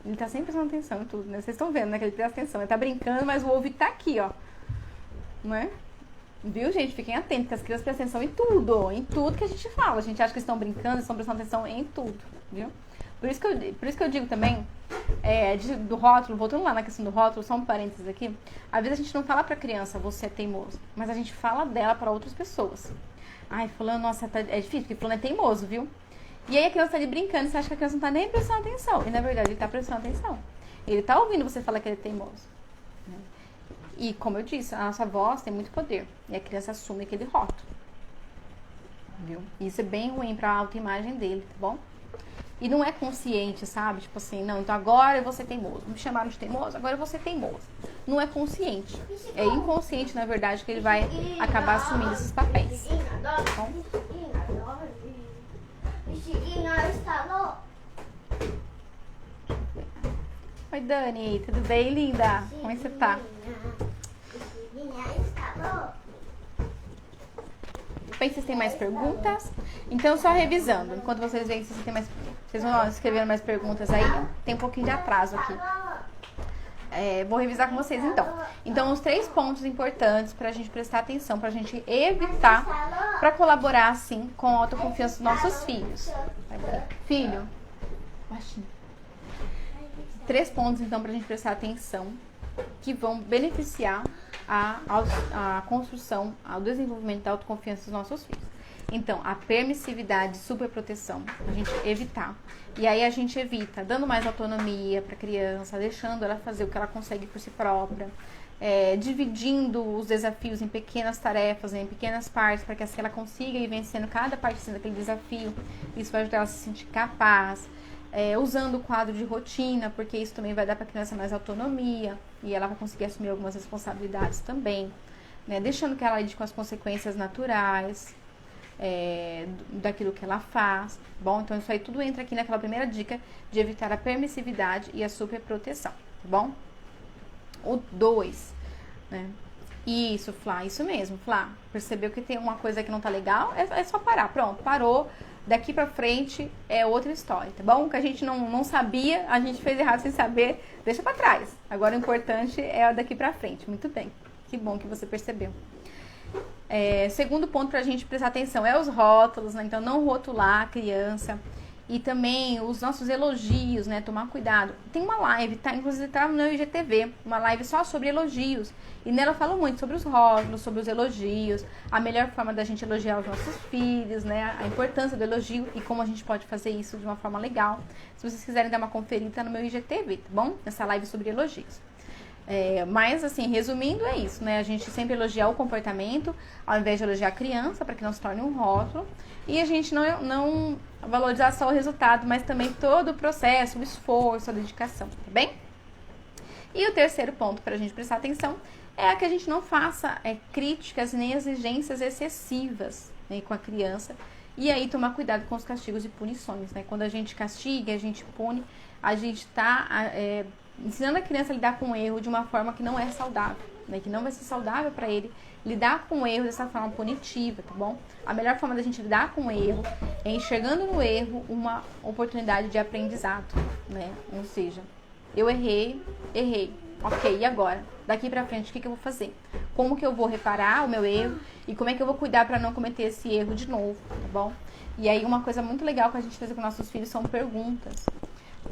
Ele tá sempre prestando atenção em tudo, né? Vocês estão vendo, né, que ele presta atenção. Ele tá brincando, mas o ouvido tá aqui, ó. Não é? Viu, gente? Fiquem atentos, que as crianças prestam atenção em tudo que a gente fala. A gente acha que estão brincando, estão prestando atenção em tudo, viu? Por isso que eu digo também, do rótulo, voltando lá na questão do rótulo, só um parênteses aqui. Às vezes a gente não fala pra criança, você é teimoso, mas a gente fala dela pra outras pessoas. Ai, fulano, nossa, é difícil, porque fulano é teimoso, viu? E aí a criança tá ali brincando, você acha que a criança não tá nem prestando atenção. E na verdade ele tá prestando atenção. Ele tá ouvindo você falar que ele é teimoso. E como eu disse, a nossa voz tem muito poder. E a criança assume aquele rótulo. Viu? E isso é bem ruim pra autoimagem dele, tá bom? E não é consciente, sabe? Tipo assim, não, então agora eu vou ser teimoso. Me chamaram de teimoso, agora eu vou ser teimoso. Não é consciente. É inconsciente, na verdade, que ele vai acabar assumindo esses papéis. Tá bom? Oi, Dani, tudo bem, linda? Como é que você tá? Bem, vocês têm mais perguntas? Então, só revisando, enquanto vocês veem se vocês têm mais... Vocês vão escrevendo mais perguntas aí, tem um pouquinho de atraso aqui. Vou revisar com vocês, então. Então, os 3 pontos importantes pra gente prestar atenção, pra gente evitar, pra colaborar, assim, com a autoconfiança dos nossos filhos. Filho, baixinho. 3 pontos, então, pra gente prestar atenção, que vão beneficiar a construção, ao desenvolvimento da autoconfiança dos nossos filhos. Então, a permissividade, superproteção, a gente evitar. E aí a gente evita dando mais autonomia para a criança, deixando ela fazer o que ela consegue por si própria, dividindo os desafios em pequenas tarefas, em pequenas partes, para que assim ela consiga ir vencendo cada partezinha daquele desafio. Isso vai ajudar ela a se sentir capaz. Usando o quadro de rotina, porque isso também vai dar para a criança mais autonomia e ela vai conseguir assumir algumas responsabilidades também, né? Deixando que ela lide com as consequências naturais daquilo que ela faz. Bom, então isso aí tudo entra aqui naquela primeira dica de evitar a permissividade e a superproteção, tá bom? O 2, né? Isso, Flá, isso mesmo, Flá. Percebeu que tem uma coisa que não tá legal? É só parar. Pronto, parou. Daqui pra frente é outra história, tá bom? Que a gente não sabia, a gente fez errado sem saber, deixa pra trás. Agora o importante é daqui pra frente. Muito bem. Que bom que você percebeu. Segundo ponto pra gente prestar atenção é os rótulos, né? Então não rotular a criança. E também os nossos elogios, né? Tomar cuidado. Tem uma live, inclusive tá no IGTV, uma live só sobre elogios. E nela fala muito sobre os rótulos, sobre os elogios, a melhor forma da gente elogiar os nossos filhos, né? A importância do elogio e como a gente pode fazer isso de uma forma legal. Se vocês quiserem dar uma conferida, tá no meu IGTV, tá bom? Nessa live sobre elogios. Mas, assim, resumindo, é isso, né? A gente sempre elogiar o comportamento, ao invés de elogiar a criança, para que não se torne um rótulo. E a gente não valorizar só o resultado, mas também todo o processo, o esforço, a dedicação, tá bem? E o terceiro ponto para a gente prestar atenção é que a gente não faça críticas nem exigências excessivas, né, com a criança. E aí tomar cuidado com os castigos e punições, né? Quando a gente castiga, a gente pune, a gente tá ensinando a criança a lidar com o erro de uma forma que não é saudável, né? Que não vai ser saudável para ele lidar com o erro dessa forma punitiva, tá bom? A melhor forma da gente lidar com o erro é enxergando no erro uma oportunidade de aprendizado, né? Ou seja, eu errei. Ok, e agora? Daqui pra frente, o que eu vou fazer? Como que eu vou reparar o meu erro? E como é que eu vou cuidar pra não cometer esse erro de novo, tá bom? E aí, uma coisa muito legal que a gente faz com nossos filhos são perguntas.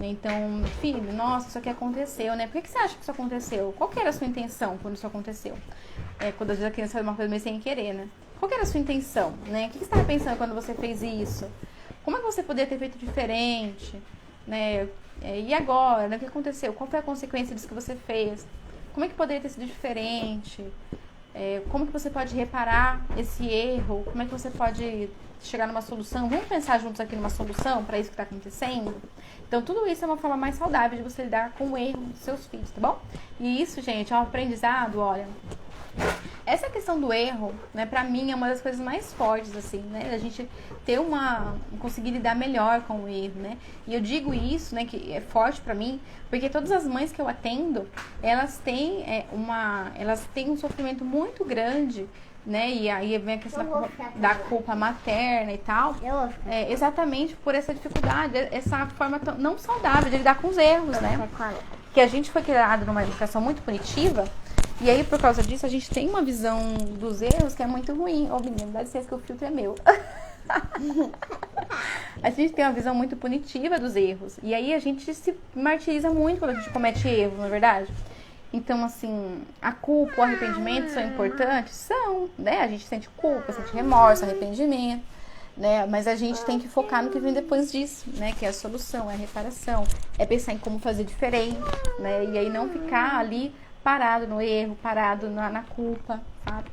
Então, filho, nossa, isso aqui aconteceu, né? Por que você acha que isso aconteceu? Qual que era a sua intenção quando isso aconteceu? Quando às vezes a criança faz uma coisa meio sem querer, né? Qual que era a sua intenção, né? O que você estava pensando quando você fez isso? Como é que você poderia ter feito diferente, né? E agora, né? O que aconteceu? Qual foi a consequência disso que você fez? Como é que poderia ter sido diferente? Como que você pode reparar esse erro? Como é que você pode chegar numa solução? Vamos pensar juntos aqui numa solução para isso que está acontecendo? Então, tudo isso é uma forma mais saudável de você lidar com o erro dos seus filhos, tá bom? E isso, gente, é um aprendizado, olha. Essa questão do erro, né, pra mim é uma das coisas mais fortes, assim, né? A gente conseguir lidar melhor com o erro, né? E eu digo isso, né, que é forte pra mim, porque todas as mães que eu atendo, elas têm um sofrimento muito grande, né? E aí vem a questão da culpa materna e tal. Exatamente por essa dificuldade, essa forma não saudável de lidar com os erros, né? Que a gente foi criado numa educação muito punitiva. E aí, por causa disso, a gente tem uma visão dos erros que é muito ruim. Menino, dá licença que o filtro é meu. A gente tem uma visão muito punitiva dos erros. E aí, a gente se martiriza muito quando a gente comete erros, não é verdade? Então, assim, a culpa, o arrependimento são importantes? São, né? A gente sente culpa, sente remorso, arrependimento, né? Mas a gente tem que focar no que vem depois disso, né? Que é a solução, é a reparação. É pensar em como fazer diferente, né? E aí, não ficar ali parado no erro, parado na culpa, sabe?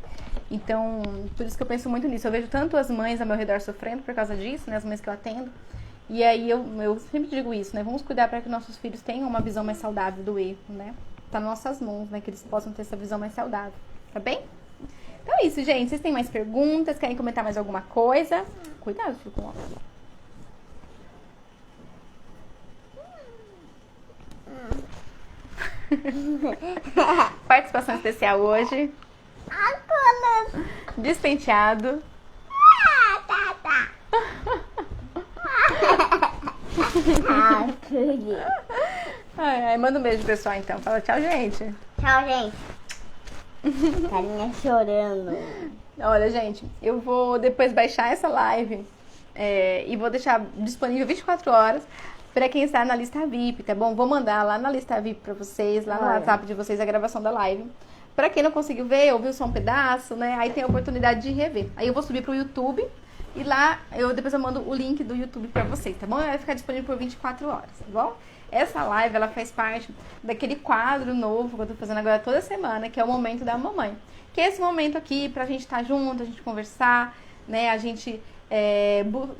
Então, por isso que eu penso muito nisso. Eu vejo tanto as mães ao meu redor sofrendo por causa disso, né? As mães que eu atendo. E aí, eu sempre digo isso, né? Vamos cuidar para que nossos filhos tenham uma visão mais saudável do erro, né? Tá nas nossas mãos, né? Que eles possam ter essa visão mais saudável, tá bem? Então é isso, gente. Vocês têm mais perguntas? Querem comentar mais alguma coisa? Cuidado, filho, com o óculos. Participação especial hoje. Despenteado. Manda um beijo, pessoal, então. Fala tchau, gente. Tchau, gente. Carinha chorando. Olha, gente, eu vou depois baixar essa live e vou deixar disponível 24 horas para quem está na lista VIP, tá bom? Vou mandar lá na lista VIP para vocês, lá no WhatsApp de vocês, a gravação da live. Para quem não conseguiu ver, ouviu só um pedaço, né? Aí tem a oportunidade de rever. Aí eu vou subir pro YouTube e lá depois eu mando o link do YouTube para vocês, tá bom? Vai ficar disponível por 24 horas, tá bom? Essa live, ela faz parte daquele quadro novo que eu tô fazendo agora toda semana, que é o Momento da Mamãe. Que é esse momento aqui pra gente estar junto, a gente conversar, né? A gente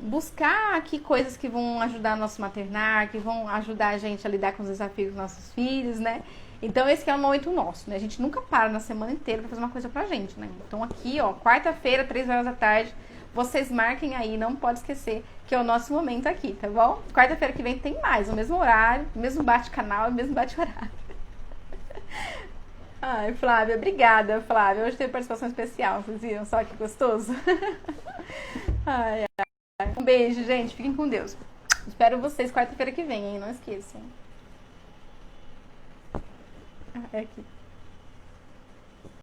buscar aqui coisas que vão ajudar o nosso maternar, que vão ajudar a gente a lidar com os desafios dos nossos filhos, né? Então esse que é o momento nosso, né? A gente nunca para na semana inteira pra fazer uma coisa pra gente, né? Então aqui, ó, quarta-feira, 3 horas da tarde, vocês marquem aí, não pode esquecer que é o nosso momento aqui, tá bom? Quarta-feira que vem tem mais, o mesmo horário, o mesmo bate-canal e o mesmo bate-horário. Ai, Flávia, obrigada, Flávia. Hoje teve participação especial, vocês viram só que gostoso? Ai, ai. Um beijo, gente. Fiquem com Deus. Espero vocês quarta-feira que vem, hein? Não esqueçam. É aqui.